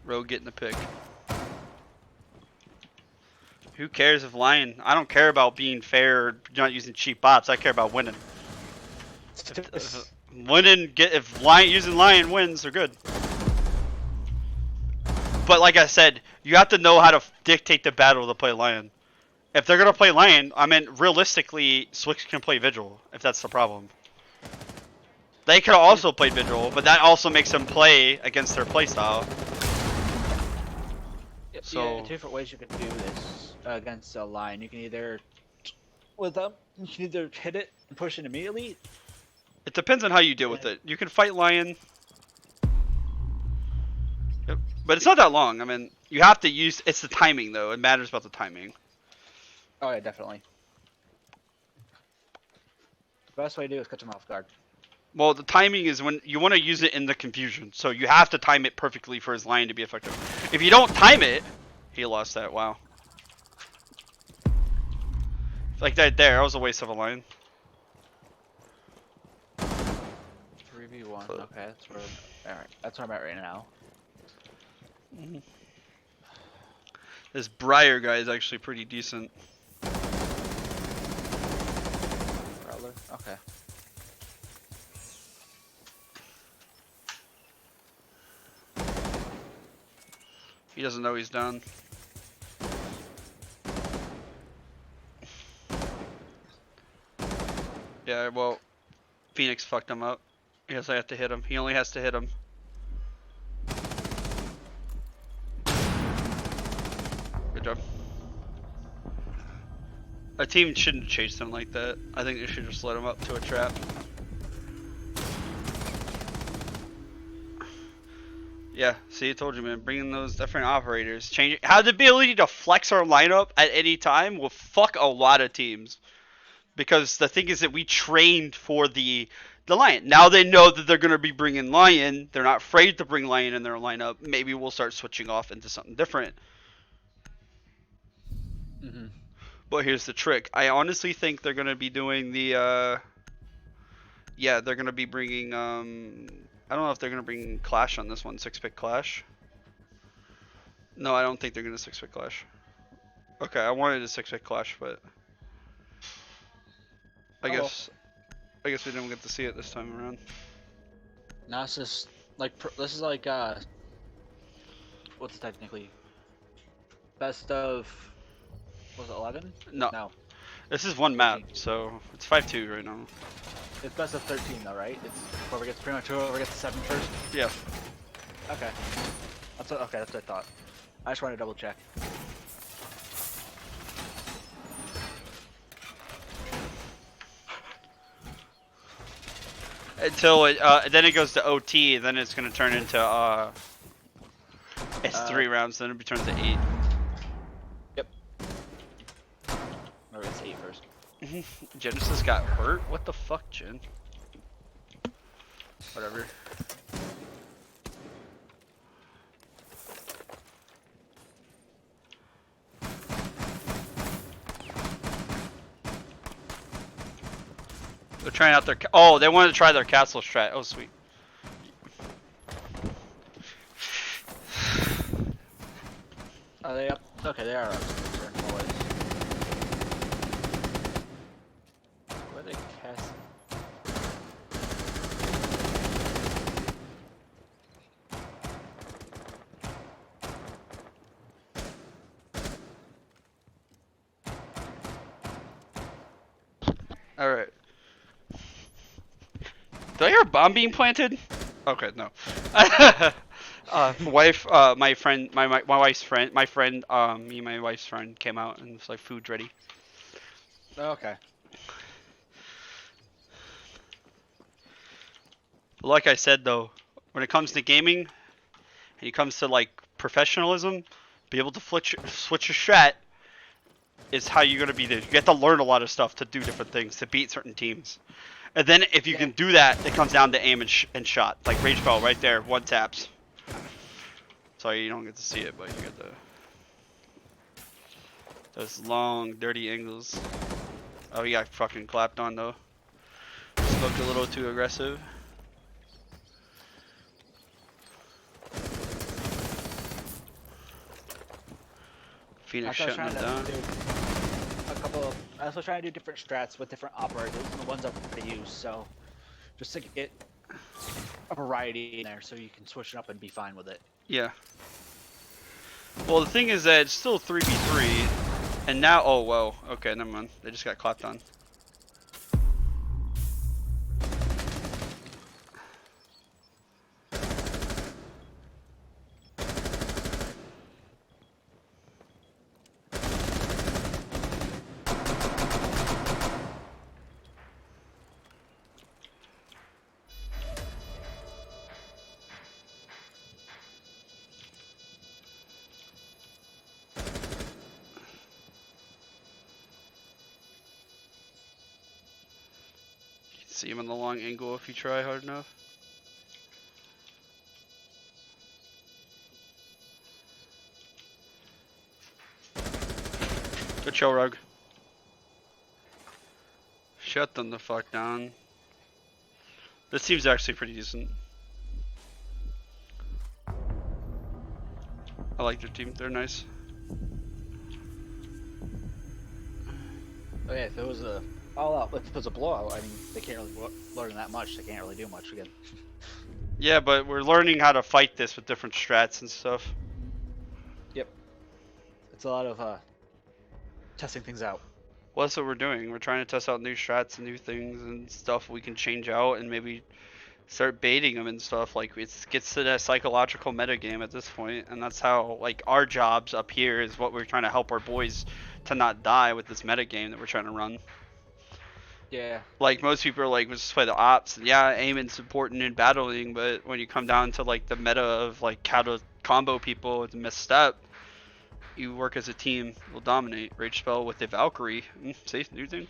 Rogue getting the pick. Who cares if Lion? I don't care about being fair or not using cheap bots. I care about winning. Winning, if using Lion wins, they're good. But like I said, you have to know how to dictate the battle to play Lion. If they're gonna play Lion, I mean, realistically, Swix can play Vigil, if that's the problem. They could also play Vigil, but that also makes them play against their playstyle. So yeah, two different ways you could do this against a Lion. You can either, with them, you can either hit it and push it immediately. it depends on how you deal with it. You can fight Lion. Yep. But it's not that long. I mean, you have to use. It's the timing, though. It matters about the timing. Oh yeah, definitely. The best way to do is catch him off guard. Well, the timing is when you want to use it in the confusion. So you have to time it perfectly for his Lion to be effective. If you don't time it, he lost that. Wow. Like that there, was a waste of a Lion. 3v1. Okay, that's where. Alright, that's where I'm at right now. This Briar guy is actually pretty decent. Prowler. Okay. He doesn't know he's down. Yeah, well, Phoenix fucked him up. Yes, I have to hit him. He only has to hit him. Good job. A team shouldn't chase him like that. I think they should just let him up to a trap. Yeah, see, I told you, man. Bringing those different operators, change it. Have the ability to flex our lineup at any time will fuck a lot of teams. Because the thing is that we trained for the Lion. Now they know that they're going to be bringing Lion. They're not afraid to bring Lion in their lineup. Maybe we'll start switching off into something different. Mm-hmm. But here's the trick. I honestly think they're going to be doing the, yeah, they're going to be bringing, I don't know if they're going to bring Clash on this one, 6-pick Clash. No, I don't think they're going to 6-pick Clash. Okay, I wanted a 6-pick Clash, but I guess we didn't get to see it this time around. Now it's just like this is like what's it technically? Best of was it 11? No. No. This is one map, so it's 5-2 right now. It's best of 13 though, right? It's whoever gets pretty much whoever gets 7 first. Yeah. Okay. That's what I thought. I just wanted to double check. Until it, then it goes to OT, and then it's gonna turn into it's 3 rounds, then it turns to 8. Yep. Or it's 8 first. Genesis got hurt? What the fuck, Jen? Whatever. They're trying out their oh, they wanted to try their castle strat. Oh, sweet. Are they up? Okay, they are up. Where they cast? All right. Did I hear a bomb being planted? Okay, no. Wife, my friend, my wife's friend, my friend, me and my wife's friend came out and was like, food's ready. Okay. Like I said though, when it comes to gaming, and it comes to like professionalism, be able to switch your strat is how you're gonna be there. You have to learn a lot of stuff to do different things to beat certain teams. And then if you can do that, it comes down to aim and shot. Like Rage Bell right there, 1 taps. Sorry, you don't get to see it, but you get those long, dirty angles. Oh, he got fucking clapped on though. Spoke a little too aggressive. Phoenix shutting him down. I was trying to do different strats with different operators and the ones I'm going to use, so just to get a variety in there so you can switch it up and be fine with it. Yeah. Well, the thing is that it's still 3v3, and now, oh, whoa, okay, never mind. They just got clapped on. See him in the long angle if you try hard enough. Good chill, Rug. Shut them the fuck down. This team's actually pretty decent. I like their team. They're nice. Oh yeah, if it was a all-out, if it was a blowout, I mean, they can't really learn that much. They can't really do much again. Yeah, but we're learning how to fight this with different strats and stuff. Yep. It's a lot of testing things out. Well, that's what we're doing. We're trying to test out new strats and new things and stuff we can change out and maybe start baiting them and stuff. Like, it gets to that psychological meta game at this point, and that's how, like, our jobs up here is what we're trying to help our boys to not die with this meta game that we're trying to run. Yeah. Like, most people are like, let's just play the ops. And yeah, aiming's important in battling, but when you come down to, like, the meta of, like, how to combo people with a misstep, you work as a team, will dominate. Rage spell with the Valkyrie. Safe, new thing.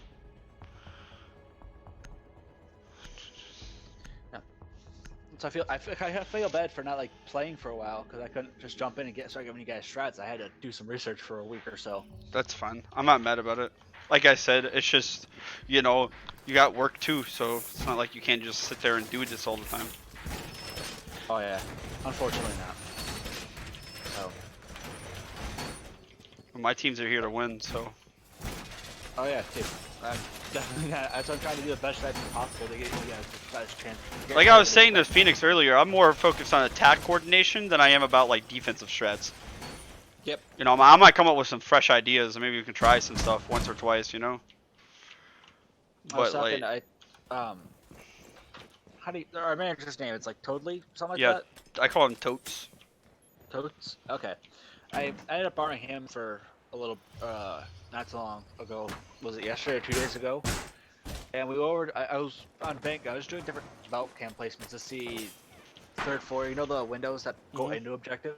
So I feel bad for not like playing for a while because I couldn't just jump in and start giving you guys strats. I had to do some research for a week or so. That's fine. I'm not mad about it. Like I said, it's just, you know, you got work too, so it's not like you can't just sit there and do this all the time. Oh yeah, unfortunately not. So. But my teams are here to win, so. Oh yeah, too. I'm definitely not. I'm trying to do the best I possible to get you guys the best chance. Like I was saying to Phoenix earlier, I'm more focused on attack coordination than I am about like defensive strats. Yep. You know, I might come up with some fresh ideas, and maybe we can try some stuff once or twice. You know. I was But like, talking, how do you, our manager's name? It's like Toadley, something like yeah, that. I call him Totes. Totes. Okay. I ended up borrowing him for a little, not so long ago. Was it yesterday or 2 days ago? And we over. I was on bank. I was doing different bout cam placements to see third floor. You know the windows that go into objective.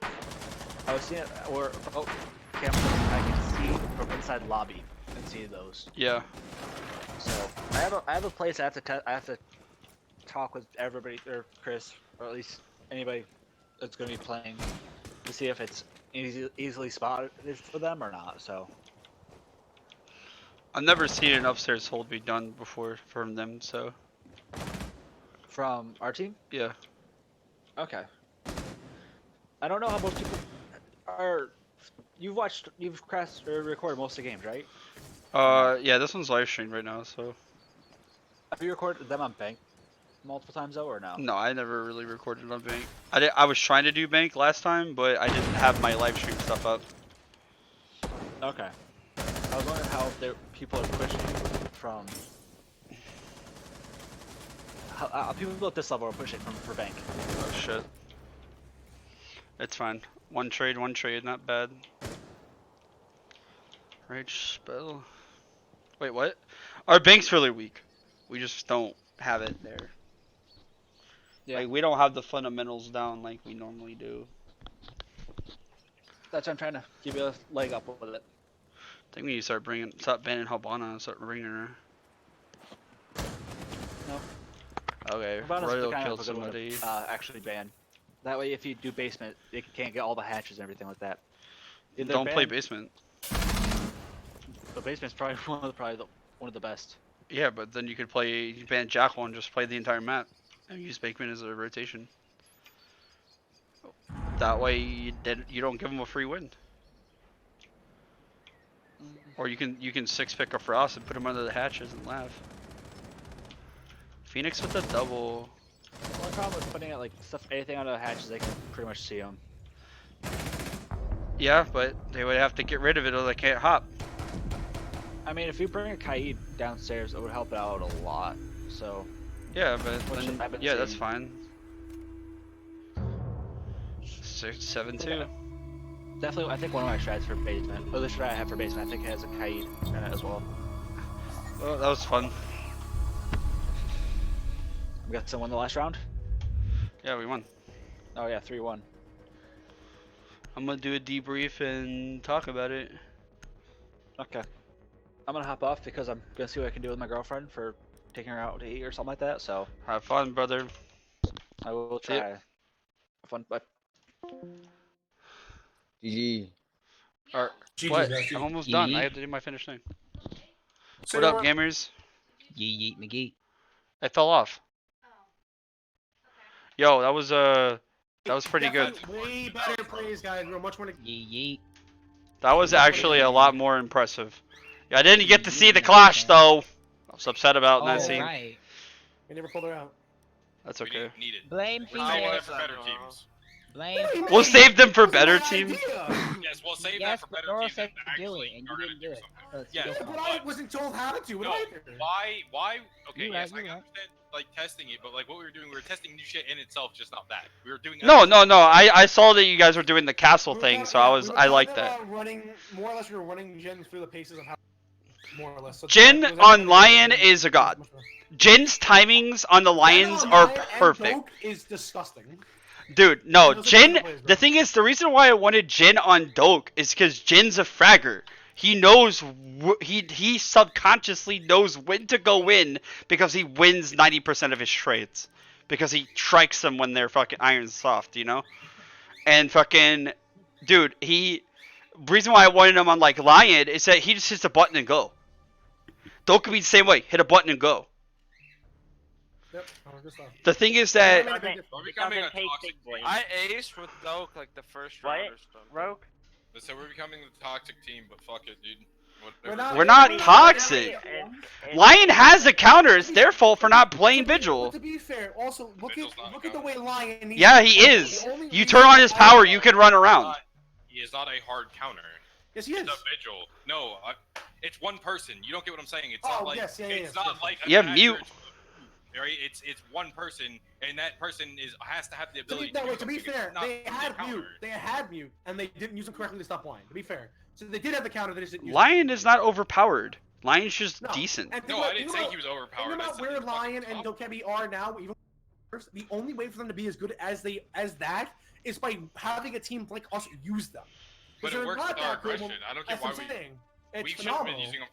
I was seeing it, or bout cam placements I can see from inside lobby and see those. Yeah. So I have a place I have to talk with everybody or Chris or at least anybody that's going to be playing to see if it's easily spotted for them or not. So. I've never seen an upstairs hold be done before from them, so. From our team? Yeah. Okay. I don't know how most people are. You've recorded most of the games, right? Yeah, this one's live streamed right now, so. Have you recorded them on bank multiple times though, or no? No, I never really recorded on bank. I was trying to do bank last time, but I didn't have my live stream stuff up. Okay. I was wondering how people are pushing from. How people at this level are pushing for bank. Oh shit. It's fine. One trade, not bad. Rage spell. Wait, what? Our bank's really weak. We just don't have it there. Yeah. Like, we don't have the fundamentals down like we normally do. That's why I'm trying to give you a leg up with it. I think we need to stop banning Habana and start bringing her. No. Okay, Habana's Royal kind killed of a good one somebody. to, actually ban. That way, if you do basement, you can't get all the hatches and everything like that. If they're Don't play banned, basement. The basement's probably one of the best. Yeah, but then you could ban Jackal and just play the entire map and use basement as a rotation. That way you don't give them a free win. Or you can 6-pick a Frost and put him under the hatches and laugh. Phoenix with a double. The only problem with putting it like stuff, anything out of the hatches, they can pretty much see them. Yeah, but they would have to get rid of it or they can't hop. I mean, if you bring a Kaid downstairs, it would help it out a lot. So. Yeah, but Which then, I've been yeah, that's seeing. fine. 7-2. Definitely, I think one of my strats for basement, or the strat I have for basement, I think it has a Kaid in it as well. Well, that was fun. We got someone the last round? Yeah, we won. Oh yeah, 3-1. I'm gonna do a debrief and talk about it. Okay. I'm gonna hop off because I'm gonna see what I can do with my girlfriend for taking her out to eat or something like that, so Have fun, brother. I will See ya. try. Have fun, bye. GG. Or, GG, what? guys, GG. I'm almost done. I GG. have to do my finish thing. So What up, gamers? Yeet McGee. I fell off. Yo, that was pretty good. Way better plays, guys. We're much more. Yeet. That was actually a lot more impressive. Yeah, I didn't get to see the clash though. I was upset about not Oh, seeing. right. We never pulled her out. That's We okay. need it. Blame We're saving Phoenix. that for better teams. Blame. We'll save them for That was better my teams. idea. Yes, we'll save Yes, that for but better Noro teams said that to do actually it, and are you gonna didn't do do it. something. So it's Yes, your Yeah, fault. but I wasn't told how to do it No, either. why? Okay, You're yes, right, I you're can right. understand like testing it, but like what we were doing, we were testing new shit in itself, just not that. We were doing. No, other no, no. I saw that you guys were doing the castle We were thing, kinda- so yeah, I we was were I liked kinda, that. Running more or less, we were running Jin through the paces of how, more or less. So Jin that was on actually- Lion is a god. Jin's timings on the Lions Jin on are Lion and perfect. Doke is disgusting. Dude, no, Those are Jin, good plays, bro. the thing is, the reason why I wanted Jin on Doke is because Jin's a fragger. He knows, he subconsciously knows when to go in because he wins 90% of his trades. Because he strikes them when they're fucking iron soft, you know? And fucking, dude, reason why I wanted him on like Lion is that he just hits a button and go. Doke can be the same way, hit a button and go. Yep, good stuff. The thing is that, Yeah, I mean, We're becoming a Doesn't take toxic big boys. team. I aced with Doke like the first What? round or something. Rogue? So we're becoming the toxic team, but fuck it, dude. We're not It's- toxic. it's- Lion has a counter. It's their fault for not playing But Vigil. to be fair, also look Vigil's not at the way Lion. needs Yeah, to he play. is. The only You reason turn on his why- power, you can run around. He is not a hard counter. Yes, he is. It's a vigil. No, it's one person. You don't get what I'm saying. It's Oh, not like yes, yeah, it's yeah, not yes. like a Yeah, master mute. Right? It's one person, and that person has to have the To be, ability. no, do wait, to be something. fair, It's not they had a counter. mute. They had mute, and they didn't use it correctly to stop Lion. To be fair, so they did have the counter. They just didn't use Lion is not overpowered. Lion's just No. decent. And think No, about- I didn't think say about- he was overpowered. Think I about said where he was Lion fucking and top. Dokebi are now. Even first, the only way for them to be as good as that is by having a team like us use them. 'Cause But it they're works not with our that good aggression. when- I don't get that's why what I'm saying. It's we should have phenomenal. been using them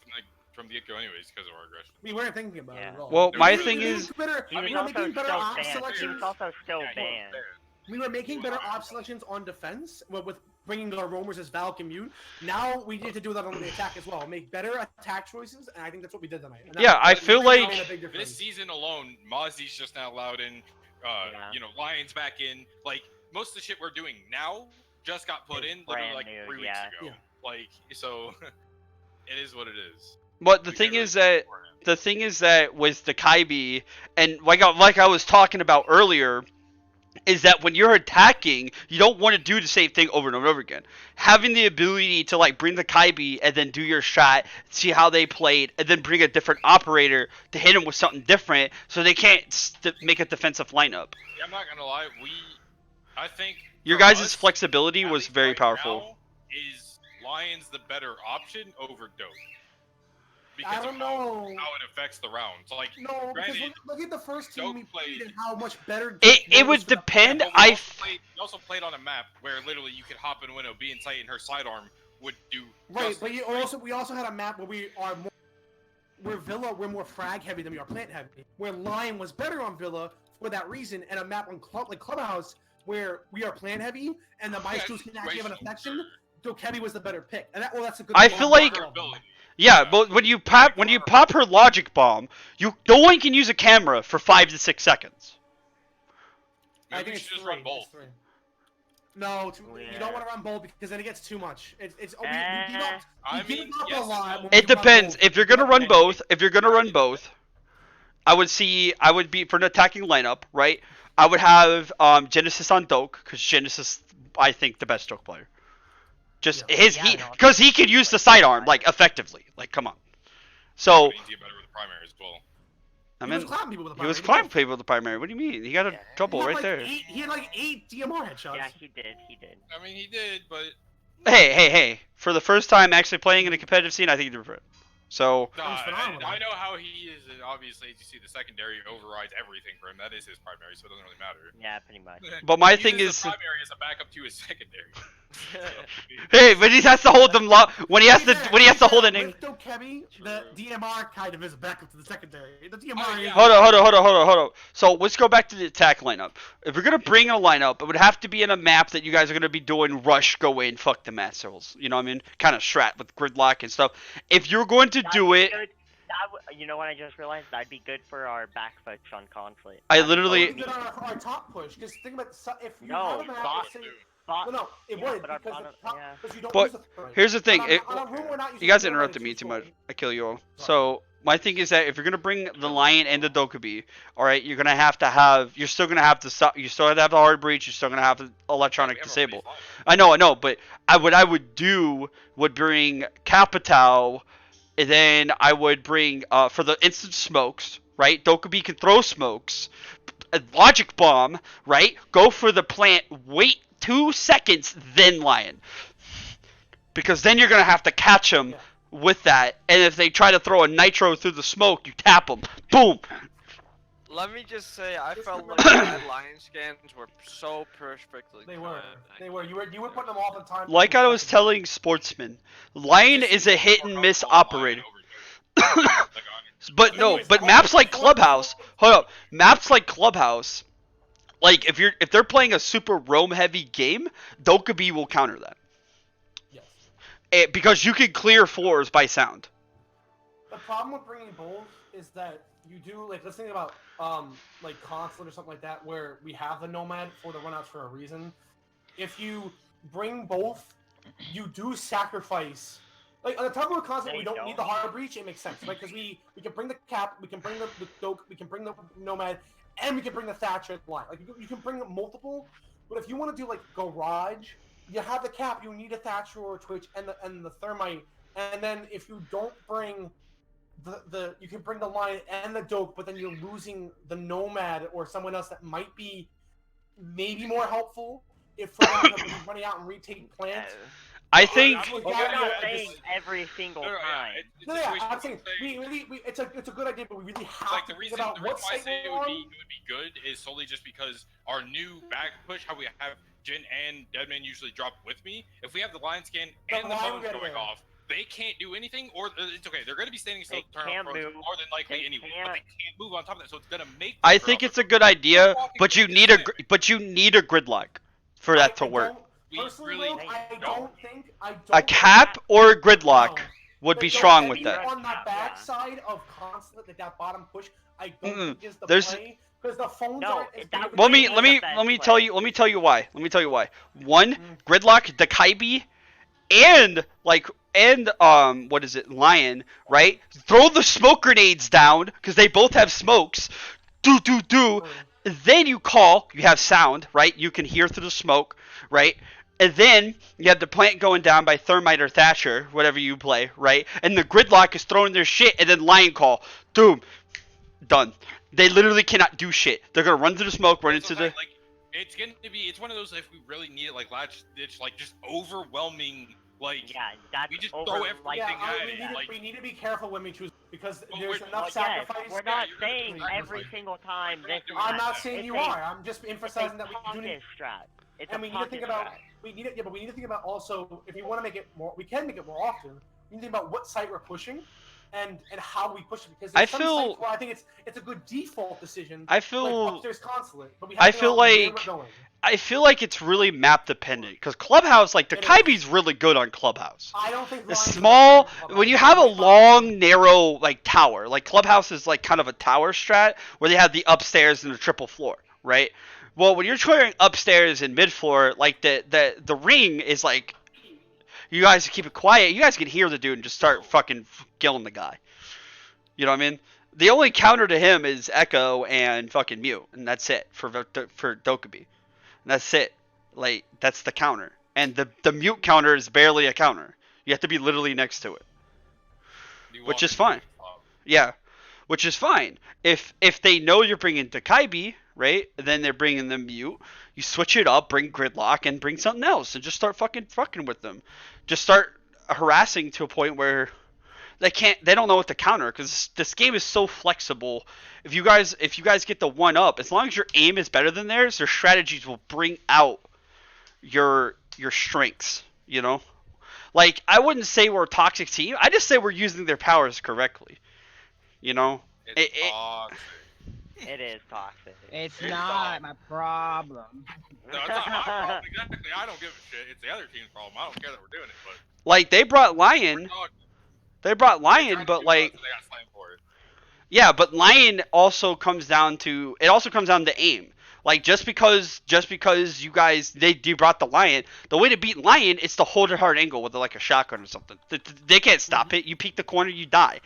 from the get-go anyways because of our aggression. We weren't thinking about it Yeah. at all. Well, They're my really thing good. is, better, He we was were also making better still op banned. He selections. was also still Yeah, banned. We were making better op selections on defense with bringing our roamers as Valk and Mute. Now we need to do that on the attack as well. Make better attack choices, and I think that's what we did tonight. And that- Yeah, I that feel really like- made a big difference. This season alone, Mozzie's just now allowed in. Yeah. Lions back in. Like most of the shit we're doing now just got put It's in literally brand like new, 3 weeks yeah. ago. Yeah. Like so, it is what it is. but the We thing can't is really that beforehand. the thing is that with the Kaibi, and like I was talking about earlier, is that when you're attacking, you don't want to do the same thing over and over again. Having the ability to like bring the Kaibi and then do your shot, see how they played, and then bring a different operator to hit them with something different, so they can't make a defensive lineup. Yeah, I'm not gonna lie. I think Your for guys' us, flexibility at was least very right powerful. now, is Lions the better option over Dope? I Because don't of know. how it affects the rounds. Like No, because granted, look at the first team Dope we played played- and how much better. It would depend. but we also played on a map where literally you could hop in window, be in sight, and her sidearm would do. Right, just- but we also had a map where we are more. Where Villa, we're more frag heavy than we are plant heavy. Where Lion was better on Villa for that reason, and a map on Clubhouse where we are plant heavy and the Maestros can actually have an situational, affection. sure. Dokebi was the better pick, and that's a good. I feel like- Ability. Yeah, but when you pop her logic bomb, no one can use a camera for 5 to 6 seconds. I Maybe think we it's should just three. run both. It's three. No, you Yeah. don't want to run bold because then it gets too much. We give up, I we give mean, up yes a and lot. no. when we It run depends. bold. If you're gonna run both, I would be for an attacking lineup, right? I would have Genesis on Doke because Genesis, I think, the best Doke player. Just because he could use the sidearm like effectively. Like, come on. So. But he can get better with the primary as well. I He mean, was clapping people with the he was primary. climbing people with the primary. What do you mean? He got a double right there. He had like 8 DMR headshots. Yeah, he did. I mean, he did, but Hey! For the first time actually playing in a competitive scene, I think he did it. So. no, That was phenomenal. I know how he is, and obviously, as you see, the secondary overrides everything for him. That is his primary, so it doesn't really matter. Yeah, pretty much. But my He thing uses is. the primary as a backup to his secondary. Hey, but he has to hold them when he has to hold it in. With Dokemi, the DMR kind of is a backup to the secondary. The DMR Oh, is... yeah. Hold on. So let's go back to the attack lineup. If we're gonna bring in a lineup, it would have to be in a map that you guys are gonna be doing rush, go in, fuck the assholes. You know what I mean? Kind of strat with gridlock and stuff. If you're going to do it, You know what I just realized? That'd be good for our back push on conflict. I It's literally. good on our top push, because think about if you No, have a map, bot- let's say, Bot- no, it yeah, would, but our because bottom- the top, yeah. because you don't But use the threat. here's the thing. On a room we're not using You guys the threat, interrupted it's me too useful. much. I kill you all. So my thing is that if you're gonna bring the lion and the Dokubi, all right, you're gonna have to have. You're still gonna have to stop. You still have to have the hard breach. You're still gonna have the electronic We have a disable. pretty I know, but what I would do would bring Capital, and then I would bring for the instant smokes, right? Dokubi can throw smokes, a logic bomb, right? Go for the plant, wait 2 seconds, then lion, because then you're gonna have to catch him with that. And if they try to throw a nitro through the smoke, you tap them, boom. Let me just say, I felt like that lion scans were so perfectly They were. timed. They were. You were putting them off on time. Like I was telling Sportsman, Lion is a hit and miss operator. But no, but maps like Clubhouse, hold up, maps like Clubhouse, like if they're playing a super roam heavy game, Dokkaebi will counter that. Yes. Because you can clear floors by sound. The problem with bringing both is that you do, like, let's think about like Consulate or something like that, where we have the Nomad for the runouts for a reason. If you bring both, you do sacrifice. Like on the top of a Consulate, we don't need the hard breach. It makes sense, right? Because we can bring the cap, we can bring the Doke, we can bring the Nomad, and we can bring the Thatcher line. Like you can bring multiple, but if you want to do like Garage, you have the cap. You need a Thatcher or a Twitch and the Thermite, and then if you don't bring the you can bring the Lion and the Doke, but then you're losing the Nomad or someone else that might be maybe more helpful if we're running out and retake plants. I think. We're not saying every single time. No, yeah, I'm saying it's a good idea, but we really have Like to the reason think about why I what site say it we're would on. be good is solely just because our new back push, how we have Jin and Deadman usually drop with me. If we have the line scan and the bones going off, they can't do anything, or it's okay. They're going to be standing still, turn off more than likely anyway. But they can't move on top of that, so it's going to make. I think it's a good idea, but you need a gridlock for that to work. Personally, really I don't think a cap or a gridlock would be The strong with Dokkaebi that. on the backside of Consulate, like that bottom push, I don't think is the There's- play because the phones No, aren't. as that good as Let they me are. let me tell you why. One, gridlock, Dokkaebi, and what is it, Lion, right? Throw the smoke grenades down because they both have smokes. Do. Then you have sound, right? You can hear through the smoke, right? And then you have the plant going down by Thermite or Thatcher, whatever you play, right? And the gridlock is throwing their shit, and then Lion call, doom, done. They literally cannot do shit. They're gonna run through the smoke, run into the. Like, it's going to be. It's one of those if we really need it, like latch ditch, like just overwhelming. Like that's we just over, throw everything like, at it. We need to be careful when we choose because But there's we're- enough Well, yes, sacrifice. we're not saying every single time this is I'm not that. saying It's you a- are. I'm just emphasizing that we do need. pocket strat. It's And a we need to think pocket about. strat. We need it. Yeah, but we need to think about also if you want to make it more. We can make it more often. We need to think about what site we're pushing, and how we push it because there's some sites where I think it's a good default decision. I feel- like upstairs Consulate, but we have I to feel know where like we're going. I feel like it's really map dependent because Clubhouse, like Dokkaebi's really good on Clubhouse. I don't think The Lions small, are when you have a long, narrow like tower, like Clubhouse is like kind of a tower strat where they have the upstairs and the triple floor, right? Well, when you're trying upstairs and mid floor, like the ring is like, you guys keep it quiet. You guys can hear the dude and just start fucking killing the guy. You know what I mean? The only counter to him is Echo and fucking Mute, and that's it for Dokkaebi. And that's it. Like, that's the counter. And the Mute counter is barely a counter. You have to be literally next to it. Which is fine. Yeah. Which is fine. If they know you're bringing Dokkaebi, right, then they're bringing the Mute, you switch it up, bring Gridlock, and bring something else, and just start fucking with them. Just start harassing to a point where they don't know what to counter, because this game is so flexible. If you guys get the one up, as long as your aim is better than theirs, their strategies will bring out your strengths, you know? Like, I wouldn't say we're a toxic team, I just say we're using their powers correctly. You know? It's toxic. It is toxic. It's not my problem. No, it's not my problem. Exactly. I don't give a shit. It's the other team's problem. I don't care that we're doing it, but like, they brought Lion. But like, they got slammed for it. yeah, but Lion also comes down to aim. Like, just because you guys you brought the Lion, the way to beat Lion is to hold a hard angle with like a shotgun or something. They can't stop it. You peek the corner, you die.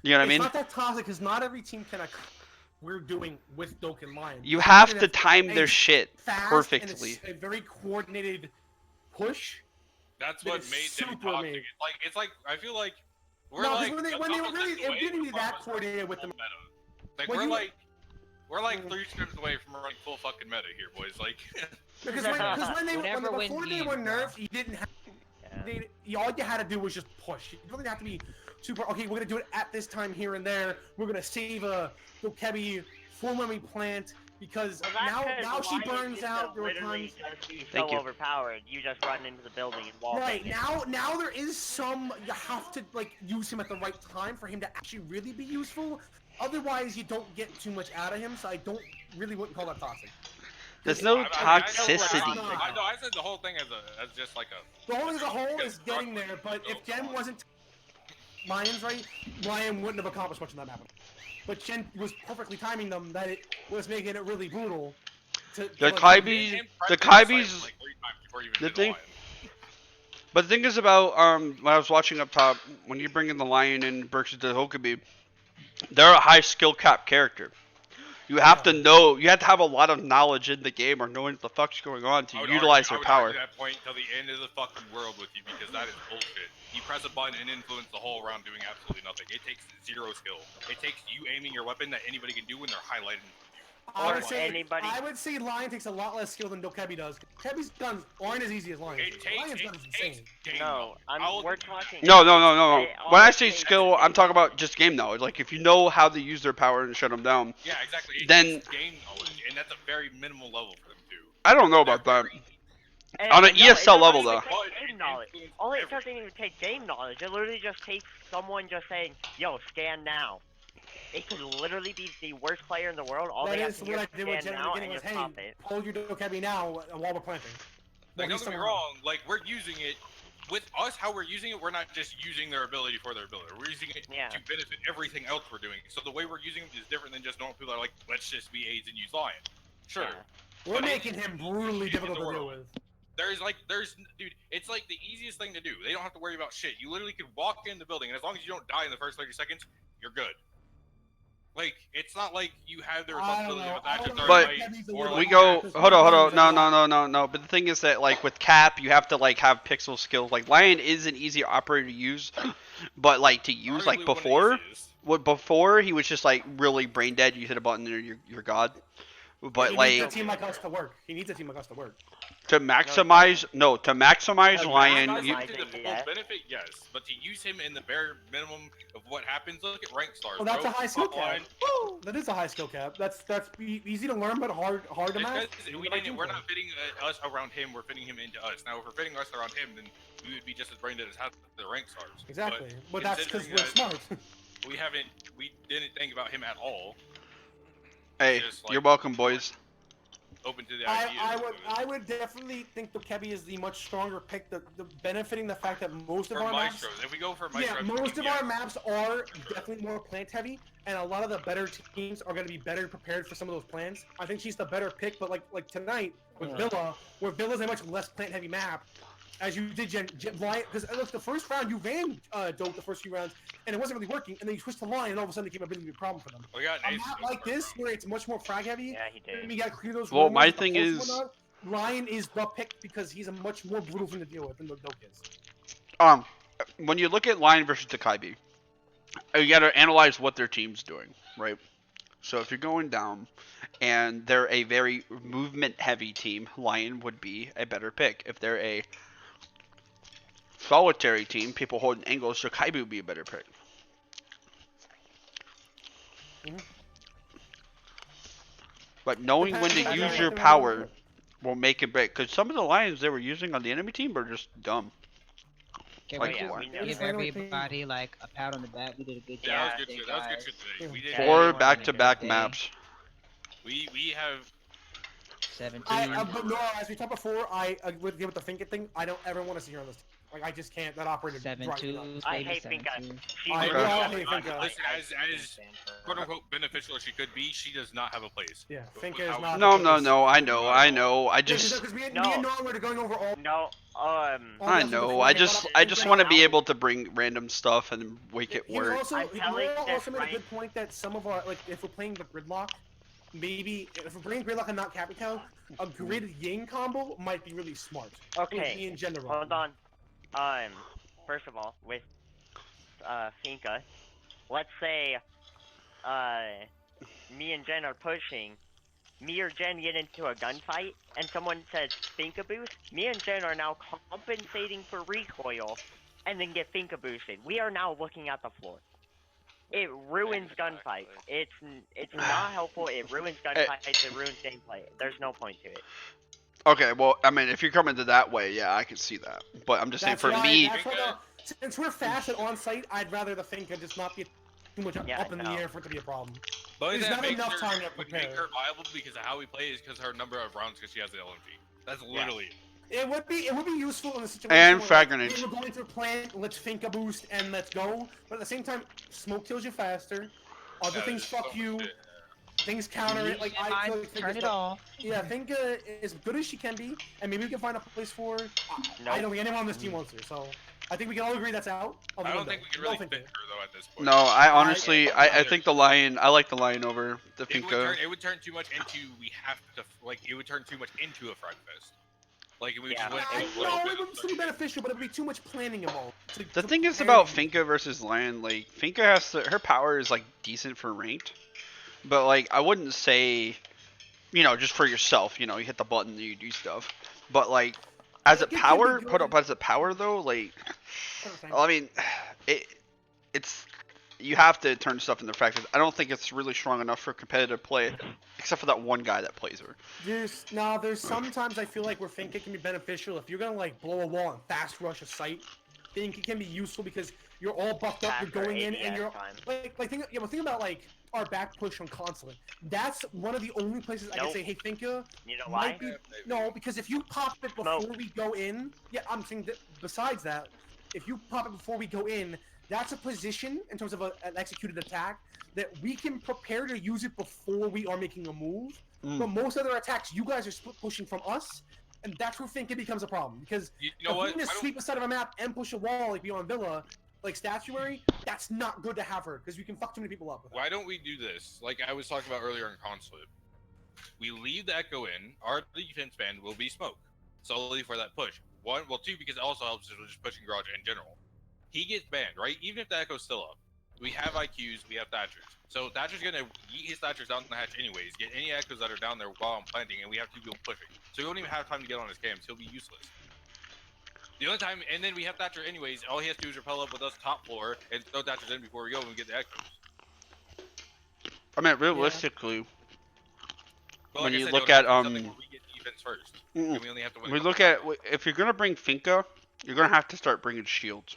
You know what I mean? It's not that toxic because not every team can. We're doing with Doke and Lion. You have to time their shit perfectly. And a very coordinated push. That's what made them toxic. It's like I feel like we're no, like when they were really, it didn't be that coordinated with them. Like we're like 3 steps away from running full fucking meta here, boys. Like because before they were nerfed, you didn't have. All you had to do was just push. You didn't have to be super. Okay, we're gonna do it at this time here and there. We're gonna save a Dokkaebi for when we plant because now she burns out. There were times. So overpowered, you just run into the building and wall. Right now there is some. You have to like use him at the right time for him to actually really be useful. Otherwise, you don't get too much out of him. So I wouldn't call that toxic. There's no toxicity. I said the whole thing as just like a. The whole thing as a whole is getting there, but if Jen wasn't Lion's right, Lion wouldn't have accomplished much on that map. But Jen was perfectly timing them that it was making it really brutal. The Kaibi's the thing. But the thing is about when I was watching up top, when you bring in the Lion and versus the Dokkaebi, they're a high skill cap character. You have to know, you have to have a lot of knowledge in the game or knowing what the fuck's going on to utilize their power. I would argue that point till the end of the fucking world with you because that is bullshit. You press a button and influence the whole round doing absolutely nothing. It takes 0 skill. It takes you aiming your weapon that anybody can do when they're highlighted. I would say Lion takes a lot less skill than Dokkaebi does. Dokkaebi's guns aren't as easy as Lion's. Lion's gun is insane. We're talking. No. When I say skill, I'm talking about just game knowledge. Like, if you know how to use their power and shut them down. Yeah, exactly. Then game knowledge, and that's a very minimal level for them too. I don't know about that. On an ESL level, though. It doesn't even take game knowledge. It literally just takes someone just saying, "Yo, scan now." It could literally be the worst player in the world. All they have to do is scan now and just pop it. Hold your Dokkaebi now while we're planting. Like, don't get me wrong. Like, we're using it. With us, how we're using it, we're not just using their ability for their ability. We're using it to benefit everything else we're doing. So the way we're using it is different than just normal people are like, let's just be AIDS and use Lion. Sure. We're making him brutally difficult to deal with. Dude, it's like the easiest thing to do. They don't have to worry about shit. You literally can walk in the building, and as long as you don't die in the first 30 seconds, you're good. Like, it's not like you have the responsibility of that to but we go, hold on, no. But the thing is that, like, with Cap, you have to, like, have pixel skills. Like, Lion is an easy operator to use, but, like, to use, like, before he was just, like, really brain dead. You hit a button and you're god. But, he needs a team like us to work. To maximize Lion, you to the full benefit, yes, but to use him in the bare minimum of what happens, look at rank stars. Oh, that's a high skill cap. That is a high skill cap. That's easy to learn, but hard to match. We're not fitting us around him. We're fitting him into us. Now, if we're fitting us around him, then we would be just as brain dead as half the rank stars. Exactly, but that's because we're smart. We didn't think about him at all. Hey, you're welcome, boys. Open to the idea. I would definitely think Dokkaebi is the much stronger pick. The benefiting the fact that most of our maps. If we go for Maestros, most of our maps are definitely more plant heavy, and a lot of the better teams are going to be better prepared for some of those plans. I think she's the better pick, but like tonight with Villa, where Villa's a much less plant heavy map, as you did Lion, because look, the first round you ran Dope the first few rounds, and it wasn't really working, and then you switched to Lion, and all of a sudden it became a bit of a problem for them. We got A map like this, where it's much more frag heavy, Yeah, he did. you gotta clear those Well, rumors, my the thing posts and is- whatnot, Lion is the pick because he's a much more brutal thing to deal with than the Dope is. When you look at Lion versus Takaibi, you gotta analyze what their team's doing, right? So if you're going down, and they're a very movement-heavy team, Lion would be a better pick. If they're a solitary team, people holding angles, Takaibi would be a better pick. But knowing when to use your power will make it break. Because some of the Lions they were using on the enemy team were just dumb. Can Like, we what? give everybody like a pat on the back? We did a good job. Yeah, that was good today, shit. That was good guys. shit today. We did. Yeah, 4 everyone back-to-back had a good day. maps. We have. 17. But no, as we talked before, with the Finka thing, I don't ever want to see her on this team. Like, I just can't. That operator drives me 7-2. nuts. I Baby, hate Finka. 7-2. She I really know, does hey, not- Finka. Listen, as quote unquote beneficial as she could be, she does not have a place. Yeah, With Finka is how- not. No, I know. I just, Because me and No. Noah were going over all. No, all I the know. before I they just, got I up- just they want to got be out. able to bring random stuff and make it He was work. also, I'm telling Noah that, also made a right? good point that some of our, like, if we're playing the gridlock, maybe if we're playing gridlock and not Capital, a grid Ying combo might be really smart. With me Okay, in general. hold on. First of all, with Finka, let's say me and Jen are pushing. Me or Jen get into a gunfight, and someone says Finka boost. Me and Jen are now compensating for recoil, and then get Finka boosted. We are now looking at the floor. It ruins gunfights. It's not helpful. It ruins gunfights. It ruins gameplay. There's no point to it. Okay, well, I mean, if you're coming to that way, yeah, I can see that. But I'm just saying, That's for why- me, that's why since we're fast and on site, I'd rather the Finka just not be too much Yeah, up in the no. air for it to be a problem. But There's that not makes enough her, time to would make prepare. her viable because of how we play is because her number of rounds because she has the LMG. That's literally it. It would be useful in the situation And where, frag like, grenades. we're going through plan, let's Finka boost and let's go. But at the same time, smoke kills you faster. Other Yeah, things there's fuck so you. much shit. Things counter it. Like I feel like Turn Finka's it like- off. Yeah, Finka is good as she can be, and maybe we can find a place for her. I don't think anyone on this team wants her, so I think we can all agree that's out. Of the I don't window. think we can No really Finka. fit her though at this point. no, I honestly, I think the Lion, I like the Lion over the Finka. It would turn too much into we have to like it would turn too much into a frag fest. Like we Yeah, just went I a little know bit it would of still be beneficial, but it would be too much planning involved. The thing is about Finka versus Lion, like, Finka has to, her power is, like, decent for ranked. But, like, I wouldn't say, you know, just for yourself, you know, you hit the button and you do stuff. But, like, as a It can be power, good. hold up, as a power, though, like, I mean, it's, you have to turn stuff into practice. I don't think it's really strong enough for competitive play, except for that one guy that plays her. There's sometimes I feel like where Finka can be beneficial if you're gonna like blow a wall and fast rush a site. Finka can be useful because you're all buffed up, you're Faster going in, and ADS you're time. think about like our back push on consulate. That's one of the only places I can Nope. say, hey Finka, You know why? might be no, because if you pop it before we go in, yeah, I'm saying that besides that, if you pop it before we go in, that's a position in terms of an executed attack that we can prepare to use it before we are making a move. But most other attacks, you guys are split pushing from us, and that's where Finka becomes a problem. Because You know if what? we can just I don't- sweep a side of a map and push a wall like beyond Villa, like statuary, that's not good to have her because we can fuck too many people up. With Why don't we do this? Like I was talking about earlier in Consulate. We leave the Echo in, our defense band will be smoke. Solely for that push. One, well, two, because it also helps us with just pushing Garage in general. He gets banned, right? Even if the Echo's still up. We have IQs, we have Thatchers. So Thatcher's gonna yeet his Thatchers down the hatch anyways, get any Echoes that are down there while I'm planting, and we have two people pushing. So we don't even have time to get on his cams, he'll be useless. The only time, and then we have Thatcher anyways, all he has to do is repel up with us top floor, and throw Thatchers in before we go and we get the Echoes. I mean, realistically, But when like I you said, look it would at, have to be something where we get defense first. Mm-mm. And we only have to win. we a look couple at, if you're gonna bring Finka, you're gonna have to start bringing shields.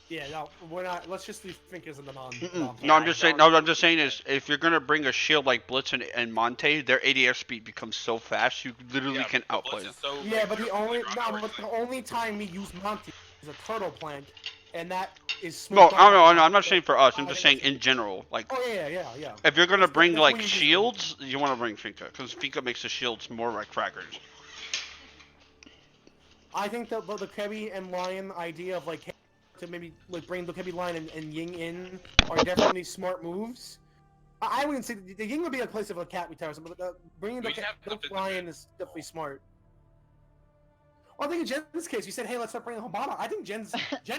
Yeah, no, we're not. Let's just leave Finkas in the non. No, I'm just saying. No, I'm just saying is if you're gonna bring a shield like Blitz and Monte, their ADS speed becomes so fast you literally Yeah, can but outplay Blitz them. is so, Yeah, like, but the triple only ground no, power, but the like- only time we use Monty is a turtle plank, and that is. No, smoked I don't know. on- I'm not saying for us. I'm I just think saying in general. Like, Oh yeah. if you're gonna That's- bring that's like when you use them. shields, you want to bring Finka because Finka makes the shields more like fraggers. I think the Dokebi and Lion idea of like to maybe like bring Dokebi, Lion, and Ying in are definitely smart moves. I wouldn't say the Ying would be a place of a cat we tower, but bringing the Lion is definitely smart. Well, I think in Jen's case, you said, "Hey, let's start playing Hobata." I think Jen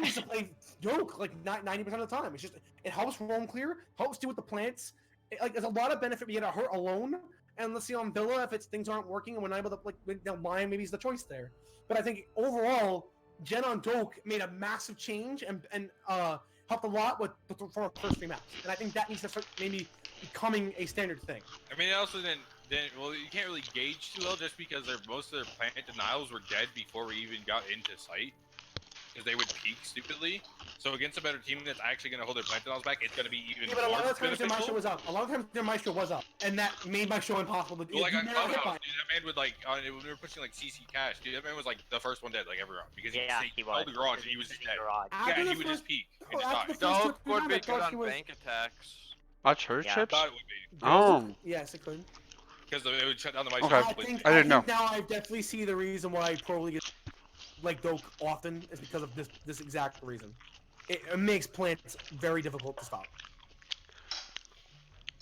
needs to play Doke like 90% of the time. It's just it helps roam clear, helps do with the plants. There's a lot of benefit we get her alone. And let's see on Villa if things aren't working and we're not able to Lion maybe is the choice there. But I think overall, Jen on Doke made a massive change and helped a lot with for our first 3 maps. And I think that needs to start maybe becoming a standard thing. I mean, it also then well, you can't really gauge too well just because most of their plant denials were dead before we even got into sight. Because they would peek stupidly. So against a better team that's actually going to hold their plant denials back, it's going to be even more but a lot of times their Maestro was up. A lot of times their Maestro was up. And that made my show impossible to do. Well, like on Clubhouse, dude, that man would like, when we were pushing like CC Cash, dude, that man was like the first one dead, like every round. Because he held the garage and he was just dead. Yeah, and he would just peek and just die. Dope would be good on bank attacks. Watch her chips? I thought it would be. Oh. Yes, it could. Because it would shut down the Maestro. Okay. I didn't know. Now I definitely see the reason why I probably get like Doke often is because of this exact reason. It makes plants very difficult to stop.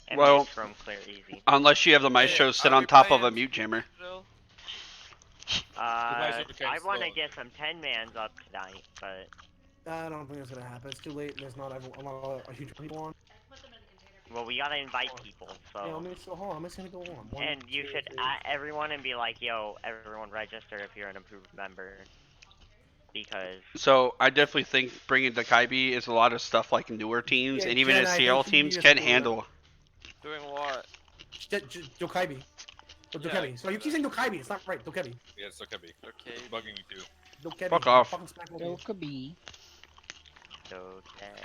And well, clear easy. Unless you have the Maestro sit on top of a mute jammer. I want to get some 10-mans up tonight, but I don't think it's gonna happen. It's too late, and there's not a huge people on. Well, we gotta invite people, so. Yeah, hold on, I'm just gonna go on. And you should at everyone and be like, yo, everyone register if you're an approved member. Because. So, I definitely think bringing the Kaibi is a lot of stuff like newer teams, and even CL teams can handle. Doing what? Dokebi. Dokebi. So you keep saying Dokebi, it's not right, Dokebi. Yeah, it's Dokebi. Okay. It's bugging me too. Dokebi. Fuck off. Dokebi.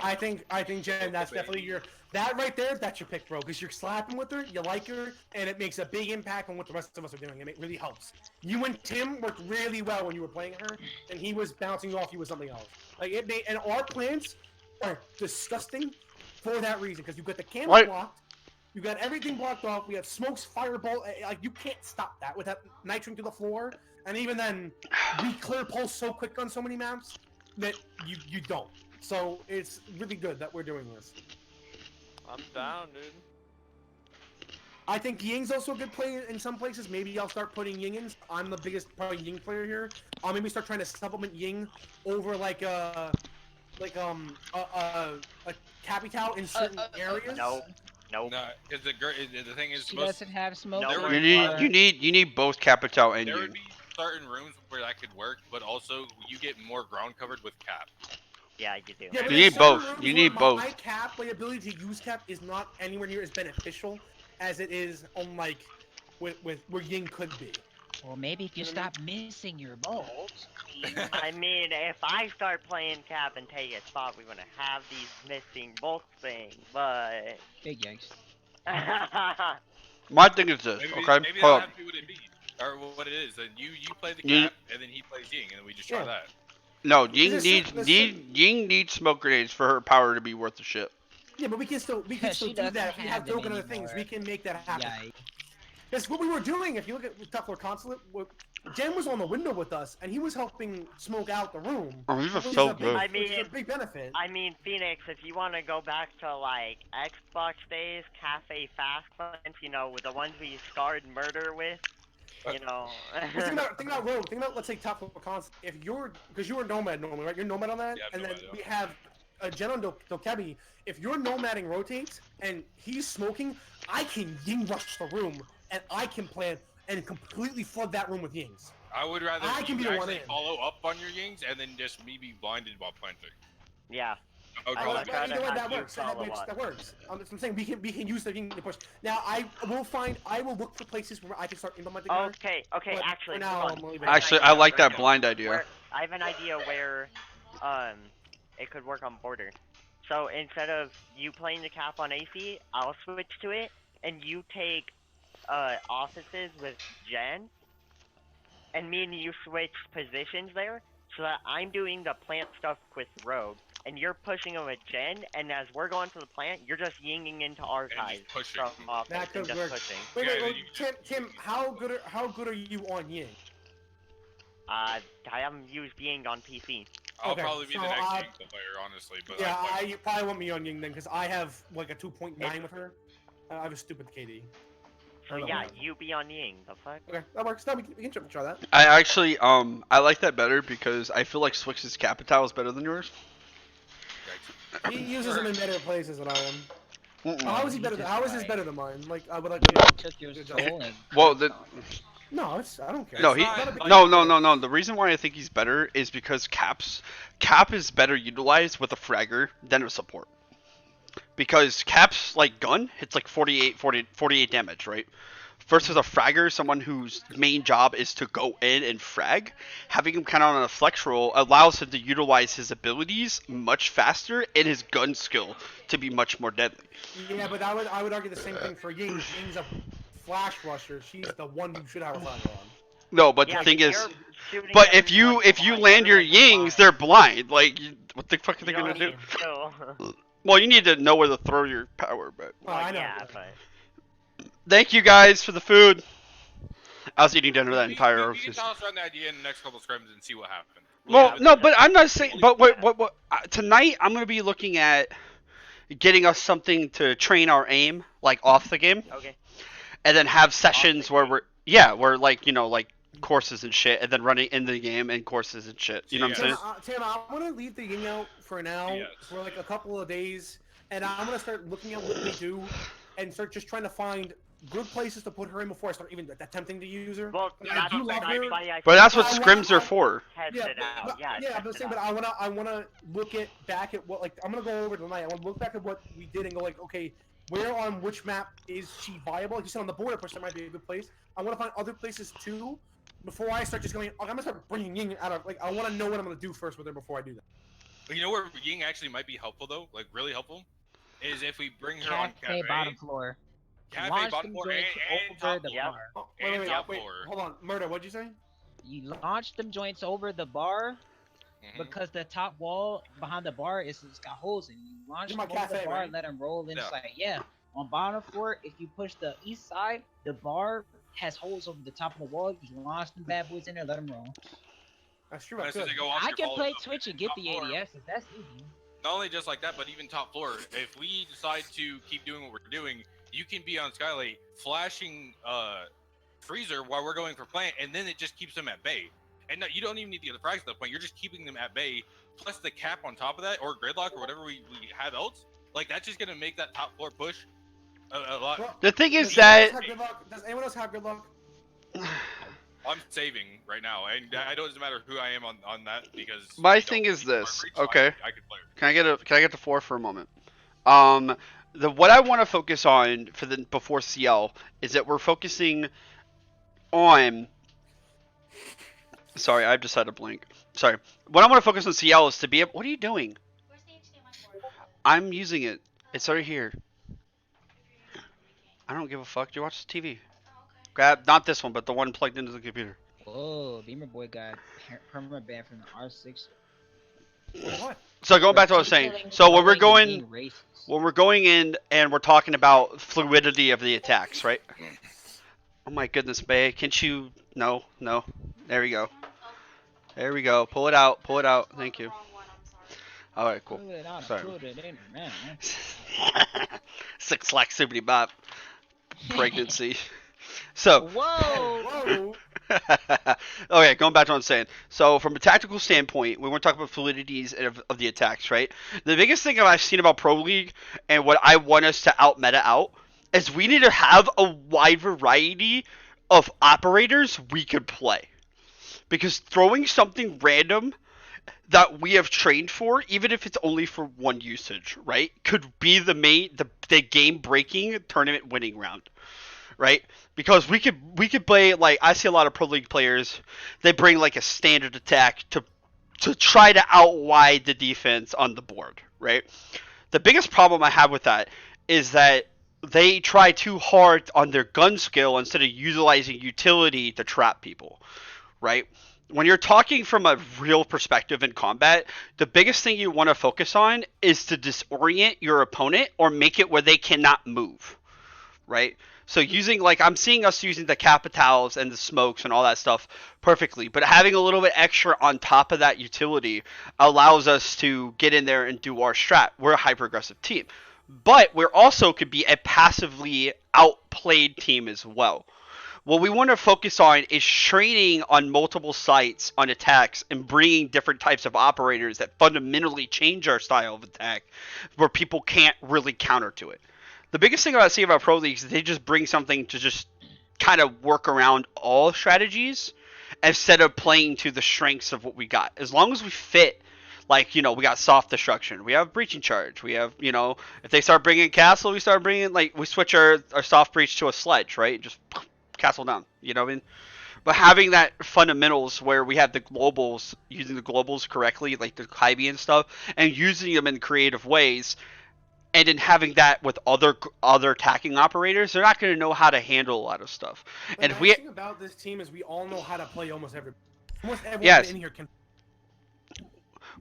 I think Jen, that's definitely that right there, that's your pick, bro, because you're slapping with her, you like her, and it makes a big impact on what the rest of us are doing, and it really helps. You and Tim worked really well when you were playing her, and he was bouncing off you with something else. Like, and our plans are disgusting for that reason, because you've got the camera blocked, you got everything blocked off, we have smokes, fireball, like, you can't stop that with that nitring to the floor, and even then, we clear pulse so quick on so many maps that you don't. So it's really good that we're doing this. I'm down, dude. I think Ying's also a good play in some places. Maybe I'll start putting Ying in. I'm the biggest probably Ying player here. I'll maybe start trying to supplement Ying over like a Capitao in certain areas. No. No, because the thing is, She doesn't have smoke. No, You need both Capitao and there Ying. would be certain rooms where that could work, but also you get more ground covered with Cap. Yeah, you do. Yeah, you need both. You need both. My cap, my ability to use cap is not anywhere near as beneficial as it is on like with where Ying could be. Well, maybe if you stop missing your bolts. I mean, if I start playing cap and take a spot, we're gonna have these missing bolt things, but. Big yikes. My thing is this, okay? Maybe that'll have to be what it be, or what it is. Then you play the cap, and then he plays Ying, and then we just try that. No, Ying needs smoke grenades for her power to be worth the shit. Yeah, but we can still do that. If we have Doke and other things, we can make that happen. Yikes. That's what we were doing. If you look at Tough Lord Consulate, Jen was on the window with us, and he was helping smoke out the room. Oh, he was so good. I mean, which is a big benefit. I mean, Phoenix, if you want to go back to like Xbox days, Cafe Fast Cleanse, you know, with the ones we scarred murder with. You know. Think about Rogue. Think about, let's say, Top Lord Consulate. If you're, because you were Nomad normally, right? You're Nomad on that, yeah, and Nomad, then we have Jen on Dokebi. If your Nomading rotates and he's smoking, I can Ying rush the room, and I can plant and completely flood that room with Yings. I would rather I can be the one in. follow up on your Yings and then just me be blinded while planting. Yeah. Either way, that works. That works. I'm saying we can use the Ying to push. Now I will look for places where I can start implementing. Okay. Actually, Actually, I like that blind idea. I have an idea where, it could work on border. So instead of you playing the cap on AC, I'll switch to it, and you take offices with Jen, and me and you switch positions there, so that I'm doing the plant stuff with Rogue, and you're pushing them with Jen, and as we're going to the plant, you're just yinging into archives from offense that could and just work. pushing. Wait, Tim, how good are you on Ying? I haven't used Ying on PC. I'll Okay, probably be so, the next Ying player, honestly. But Yeah, I you probably want me on Ying then, because I have like a 2.9 with her. I have a stupid KD. So yeah, you be on Ying. The fuck? Okay, that works. No, we can try that. I actually I like that better because I feel like Swix's Capital is better than yours. He uses them in better places than I am. How is he better? How is his better than mine? Like I would like. Took your soul and Well, No, I don't care. no, It's he not a big no deal. no no no. The reason why I think he's better is because Cap is better utilized with a fragger than a support. Because Cap's like gun hits like 48 damage, right? Versus a fragger, someone whose main job is to go in and frag, having him kind of on a flex roll allows him to utilize his abilities much faster and his gun skill to be much more deadly. Yeah, but I would argue the same thing for Ying. Ying's a flash rusher. She's the one who should have a flagger on. No, but Yeah, the thing but is, you're shooting but if everyone you blind, land your everyone's Yings, blind. they're blind. Like, what the fuck are they You gonna don't do? need to. Well, you need to know where to throw your power, but. Oh, I know. Yeah, but Thank you guys for the food. I was eating dinner that entire We can toss around the idea in the next couple scrims and see what happens. Well, no, but I'm not saying. But what? Tonight I'm gonna be looking at getting us something to train our aim, like off the game, okay. and then have sessions where we're like like courses and shit, and then running in the game and courses and shit. You know what I'm saying? Tim, I'm gonna leave the Ying out for now Yes. for like a couple of days, and I'm gonna start looking at what we do, and start just trying to find good places to put her in before I start even attempting to use her. Well, Like, I that's do love her. But that's what I want- scrims are for. Test Yeah, it out. but, Yeah, I'm test just it saying, out. but I wanna look back at what, like, I'm gonna go over tonight. I wanna look back at what we did and go like, okay, where on which map is she viable? Like you said, on the border push, that might be a good place. I wanna find other places too before I start just going. I'm gonna start bringing Ying out of like. I wanna know what I'm gonna do first with her before I do that. You know where Ying actually might be helpful though, like really helpful, is if we bring her on cafe bottom floor. Cafe Launch bottom them floor joints and over top the floor. bar. Oh, And top wait, floor. hold on, Murder. What'd you say? You launch them joints over the bar Mhm. because the top wall behind the bar it's got holes in it. You launch In them my over the cafe, bar, right? let them roll inside. Yeah. On bottom floor, if you push the east side, the bar has holes over the top of the wall. You launch them bad boys in there, let them roll. That's true. As I soon as could. they go off I your can follow play up, Twitch and get top the floor. ADSs. That's easy. Not only just like that, but even top floor. If we decide to keep doing what we're doing, you can be on Skylight flashing freezer while we're going for plant, and then it just keeps them at bay. And you don't even need to get the frags at that point. You're just keeping them at bay, plus the cap on top of that, or gridlock, or whatever we have else. Like that's just gonna make that top floor push a lot. Well, The thing is does anyone else that have good luck? Does anyone else have good luck? I'm saving right now, and I don't doesn't matter who I am on that because My we thing don't is need to this, reach, so okay. I could play. Can I get the floor for a moment? What I want to focus on for the before CL is that we're focusing on. Sorry, I've decided to blink. Sorry. What I want to focus on CL is to be able. What are you doing? Where's the HDMI cord? I'm using it. It's right here. I don't give a fuck. Do you watch the TV? Oh, okay. Grab not this one, but the one plugged into the computer. Whoa, Beamer Boy got permanent ban from the R6. What? So going back to what I was saying. So when we're going. Racist. When we're going in and we're talking about fluidity of the attacks, right? Oh my goodness, Bay. Can't you? No. There we go. There we go. Pull it out. Pull it out. Thank you. Wrong one, I'm sorry. Alright, cool. Put it out, Sorry. put it in, man. 6 lax sibbity bop. Pregnancy. So. Whoa! Whoa! Okay, going back to what I'm saying. So, from a tactical standpoint, we want to talk about fluidities of the attacks, right? The biggest thing I've seen about Pro League and what I want us to out-meta out is we need to have a wide variety of operators we could play. Because throwing something random that we have trained for, even if it's only for one usage, right, could be the game-breaking, tournament-winning round. Right? Because we could play, like, I see a lot of Pro League players, they bring like a standard attack to try to outwide the defense on the board, right? The biggest problem I have with that is that they try too hard on their gun skill instead of utilizing utility to trap people, right? When you're talking from a real perspective in combat, the biggest thing you want to focus on is to disorient your opponent or make it where they cannot move, right? So using, like, I'm seeing us using the capitals and the smokes and all that stuff perfectly, but having a little bit extra on top of that utility allows us to get in there and do our strat. We're a hyper-aggressive team. But we're also could be a passively outplayed team as well. What we want to focus on is training on multiple sites on attacks and bringing different types of operators that fundamentally change our style of attack where people can't really counter to it. The biggest thing I see about pro leagues is they just bring something to just kind of work around all strategies instead of playing to the strengths of what we got. As long as we fit, like, you know, we got soft destruction, we have breaching charge, we have, you know, if they start bringing castle, we start bringing, like, we switch our soft breach to a sledge, right? Just castle down, you know what I mean? But having that fundamentals where we have the globals, using the globals correctly, like the Kaibi and stuff, and using them in creative ways, and then having that with other attacking operators, they're not going to know how to handle a lot of stuff. The And if nice thing about this team is we all know how to play almost everyone Yes. in here can.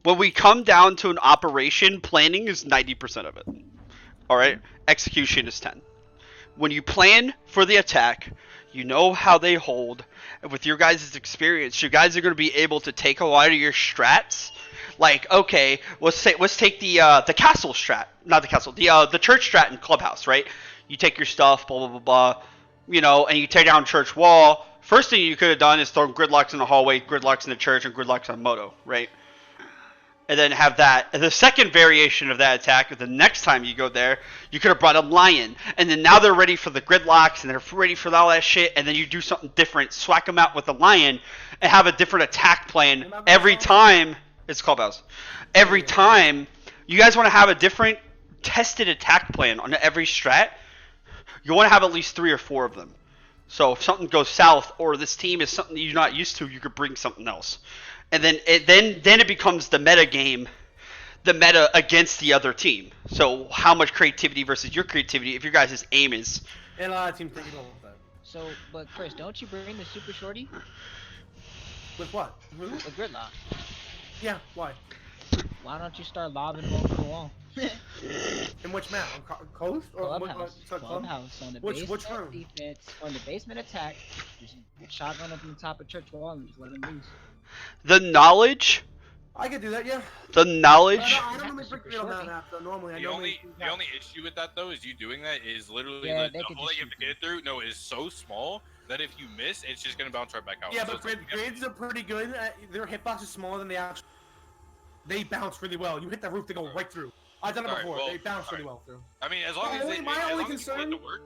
When we come down to an operation, planning is 90% of it. Alright? Execution is 10. When you plan for the attack, you know how they hold, and with your guys' experience, you guys are going to be able to take a lot of your strats. Like, okay, let's take the castle strat, not the castle, the church strat in Clubhouse, right? You take your stuff, blah blah blah blah, you know, and you tear down church wall. First thing you could have done is throw gridlocks in the hallway, gridlocks in the church, and gridlocks on Moto, right? And then have that. And the second variation of that attack, the next time you go there, you could have brought a lion. And then now they're ready for the gridlocks, and they're ready for all that shit, and then you do something different, swag them out with a lion, and have a different attack plan every time. It's Clubhouse. Every time, you guys want to have a different tested attack plan on every strat. You want to have at least 3 or 4 of them. So if something goes south, or this team is something you're not used to, you could bring something else. And then it becomes the meta game, the meta against the other team. So how much creativity versus your creativity if your guys' aim is. And a lot of teams think about that. So, but Chris, don't you bring the super shorty? With what? Who? The gridlock. Yeah, why? Why don't you start lobbing them over the wall? In which map? On Coast? Or Clubhouse on the which basement room? defense, on the basement attack. Just shotgun up on the top of church wall and just let them loose. The knowledge. I could do that, yeah. The knowledge. I don't normally break the on that map, though. Normally, I The normally. only issue with that though is you doing that is literally Yeah, the hole that you have to get it through. No, is so small that if you miss, it's just gonna bounce right back out. Yeah, So but it's like, grids are pretty good. Their hitbox is smaller than the actual. They bounce really well. You hit the roof, they go right through. I've done it Alright, before. well, they bounce really alright. well through. I mean, as long as they, my as only long as you put concern- the work,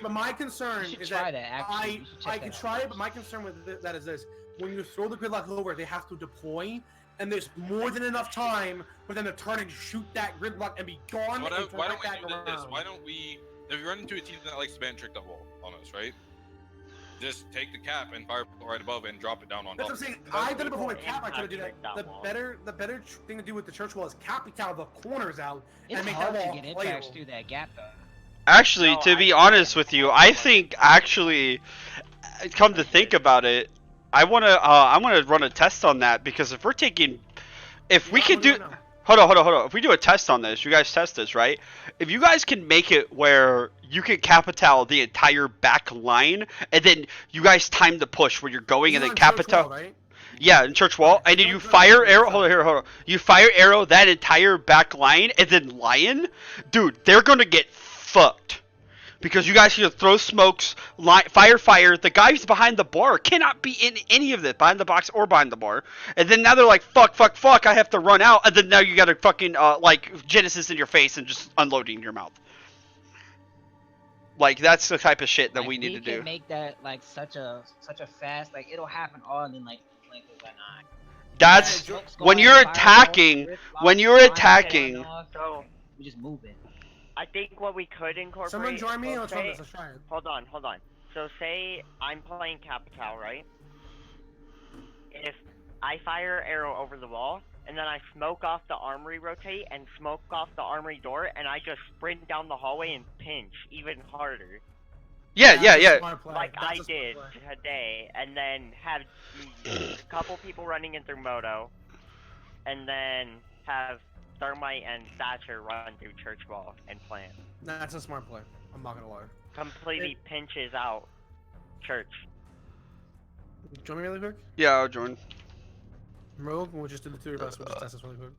But my concern You should is try that that, actually. You should check I that can out. try it, but my concern with that is this: when you throw the gridlock over, they have to deploy, and there's more than enough time for them to turn and shoot that gridlock and be gone. why and don't, turn why right don't we back do this? around. Why don't we? If you run into a team that likes to ban trick double on us, right? Just take the cap and fire right above and drop it down on That's top. what I'm saying. That's I've done it before with cap. I Impact could do that. trick that The wall. better thing to do with the church wall is capital the corners out It's and make hard that to wall get impacts playable. through that gap, though. Actually, No, to be I- honest with you, I think actually, come to think about it, I wanna run a test on that because if we're taking, if we could do, hold on, if we do a test on this, you guys test this, right? If you guys can make it where you can capital the entire back line, and then you guys time the push where you're going, and then capital. Right? Yeah, in church wall, and then you fire arrow. Hold on. You fire arrow that entire back line, and then lion, dude, they're gonna get fucked because you guys can throw smokes, fire. The guys behind the bar cannot be in any of this, behind the box or behind the bar, and then now they're like, fuck, I have to run out, and then now you got a fucking like Genesis in your face and just unloading in your mouth. Like that's the type of shit that Like, we need to can do. make that like such a fast, like it'll happen all in like the blink of an eye. That's Smokes when going, you're fireballs, attacking. gridlocks, When you're flying attacking. off, So we just move it. I think what we could incorporate. Someone join me. so Let's run say- this. Let's try it. Hold on. So say I'm playing Capital, right? If I fire arrow over the wall, and then I smoke off the armory rotate and smoke off the armory door, and I just sprint down the hallway and pinch even harder. Yeah. That's a smart play. Like That's I a smart did play. today, and then have a couple people running in through Moto, and then have Thermite and Thatcher run through church wall and plant. Nah, that's a smart play. I'm not gonna lie. Completely pinches out church. Join me really quick. Yeah, I'll join. Rogue, we'll just do the 2 of us. We'll just test this really quick.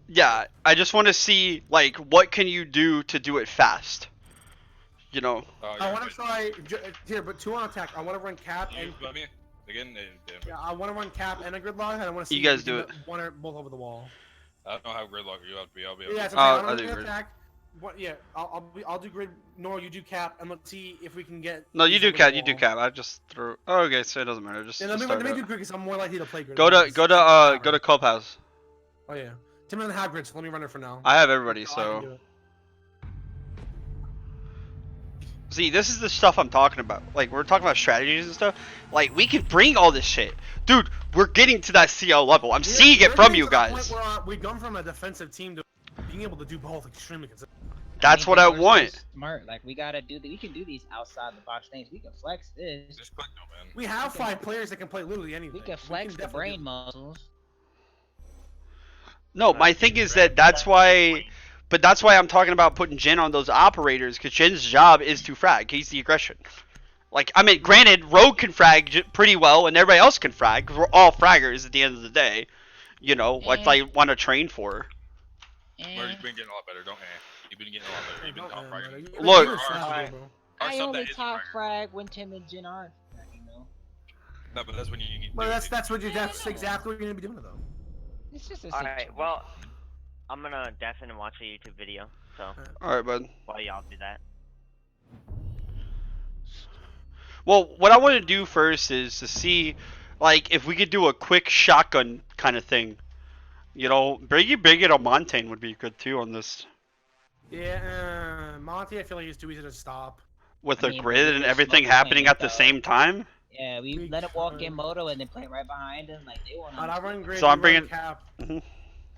Yeah, I just want to see like what can you do to do it fast. You know. I want to try here, but 2 on attack. I want to run cap and. Again, Yeah, I want to run cap and a gridlock, and I want to see You guys if we do can get one or both over the wall. I don't know how gridlock you have to be. I'll be. Yeah, so I'll I'm do gonna grid. attack. What? Yeah, I'll do grid. Nor you do cap, and let's see if we can get. No, you these do over the cap. You do wall. cap. I just threw. Oh, okay, so it doesn't matter. Just. Yeah, just let me start do it. grid because I'm more likely to play grid. Go to clubhouse. Oh yeah, Tim doesn't have grid, so let me run it for now. I have everybody, Oh, I can do so. it. See, this is the stuff I'm talking about. Like, we're talking about strategies and stuff. Like, we can bring all this shit. Dude, we're getting to that CL level. I'm seeing it We're from getting you to the point guys. where, we've gone from a defensive team to being able to do both extremely consistently. That's what I want. Smart, like we gotta do. We can do these outside the box things. We can flex this. Just click no, man. We have 5 players that can play literally anything. We can flex the definitely brain do- muscles. No, my thing is that that's why. But that's why I'm talking about putting Jin on those operators, because Jin's job is to frag. He's the aggression. Like, I mean, granted, Rogue can frag pretty well, and everybody else can frag, because we're all fraggers at the end of the day. You know, like I want to train for. Mark, you've been getting a lot better, don't you? You've been getting a lot better. You've been top fragging. Look. I sub only that is top fragger. frag when Tim and Jin are, you know. No, but that's when you need. Well, that's exactly what you're gonna be doing though. It's just a Alright, well, I'm gonna definitely watch a YouTube video, so Alright, bud. while y'all do that. Well, what I want to do first is to see, like, if we could do a quick shotgun kind of thing. You know, bring it on Montaigne would be good too on this. Yeah, Monty, I feel like he's too easy to stop. With I a mean, grid we and were everything smoking happening at the though. same time. Yeah, we let him walk in moto and then play right behind him. Like they want. I run grid. So I'm you run bringing- cap.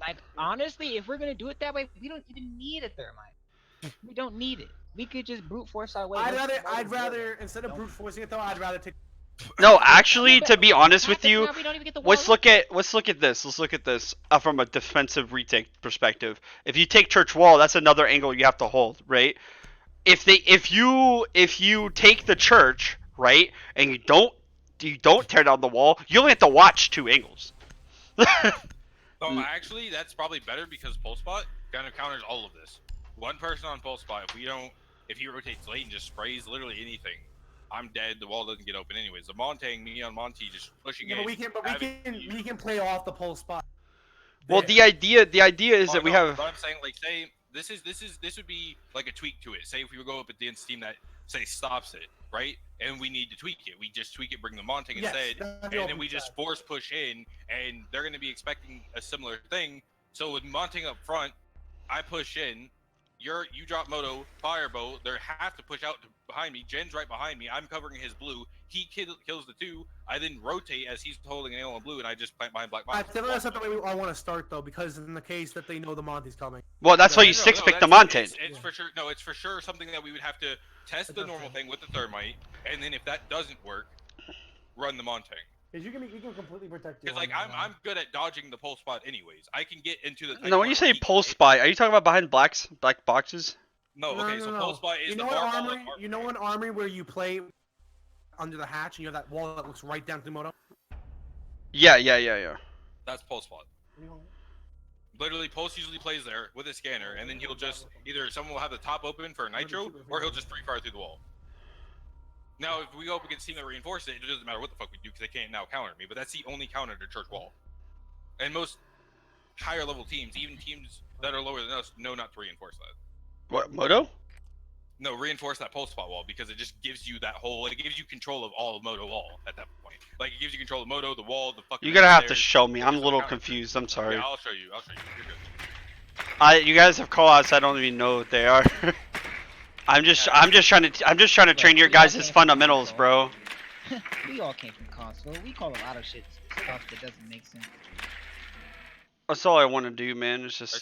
Like honestly, if we're gonna do it that way, we don't even need a thermite. We don't need it. We could just brute force our way. I'd rather instead of brute forcing it though, I'd rather take. No, actually, to be honest with you, we don't even get the let's wall look at this. Let's look at this from a defensive retake perspective. If you take church wall, that's another angle you have to hold, right? If you take the church, right, and you don't tear down the wall, you only have to watch 2 angles. So actually, that's probably better because pulse spot kind of counters all of this. One person on pulse spot. If he rotates late and just sprays literally anything, I'm dead. The wall doesn't get open anyways. The Montaigne, me on Monty, just pushing Yeah, in. we can play off the pole spot. Well, the idea is that we have. But I'm saying, like, say this would be like a tweak to it. Say if we would go up against a team that say stops it, right? And we need to tweak it. We just tweak it, bring the Montaigne instead, and then we just force push in, and they're going to be expecting a similar thing. So with Montaigne up front, I push in. You drop Moto, Firebow. They have to push out behind me. Jen's right behind me. I'm covering his blue. He kills the 2. I then rotate as he's holding an nail on blue, and I just plant behind black. That's not the way I want to start though, because in the case that they know the Monty's coming. Well, that's why you 6-pick the Montaigne. It's for sure. No, it's for sure something that we would have to test the normal thing with the Thermite, and then if that doesn't work, run the Montaigne. Because you can completely protect you. Because like I'm good at dodging the pole spot anyways. I can get into the. No, when you say pulse spot, are you talking about behind black boxes? No, okay. So pole spot is the bar wall. You know an armory where you play under the hatch and you have that wall that looks right down to the moto. Yeah. That's pulse spot. Literally, Pulse usually plays there with a scanner, and then he'll just either someone will have the top open for a nitro, or he'll just free fire through the wall. Now, if we go up against a team that reinforce it, it doesn't matter what the fuck we do because they can't now counter me. But that's the only counter to church wall. And most higher level teams, even teams that are lower than us, know not to reinforce that. What, Moto? No, reinforce that pulse spot wall because it just gives you that whole. It gives you control of all of Moto wall at that point. Like it gives you control of Moto, the wall, the fucking. You're gonna have to show me. I'm a little confused. I'm sorry. Yeah, I'll show you. You're good. You guys have callouts. I don't even know what they are. I'm just trying to train your guys' fundamentals, bro. We all came from console. We call a lot of shit stuff that doesn't make sense. That's all I want to do, man. It's just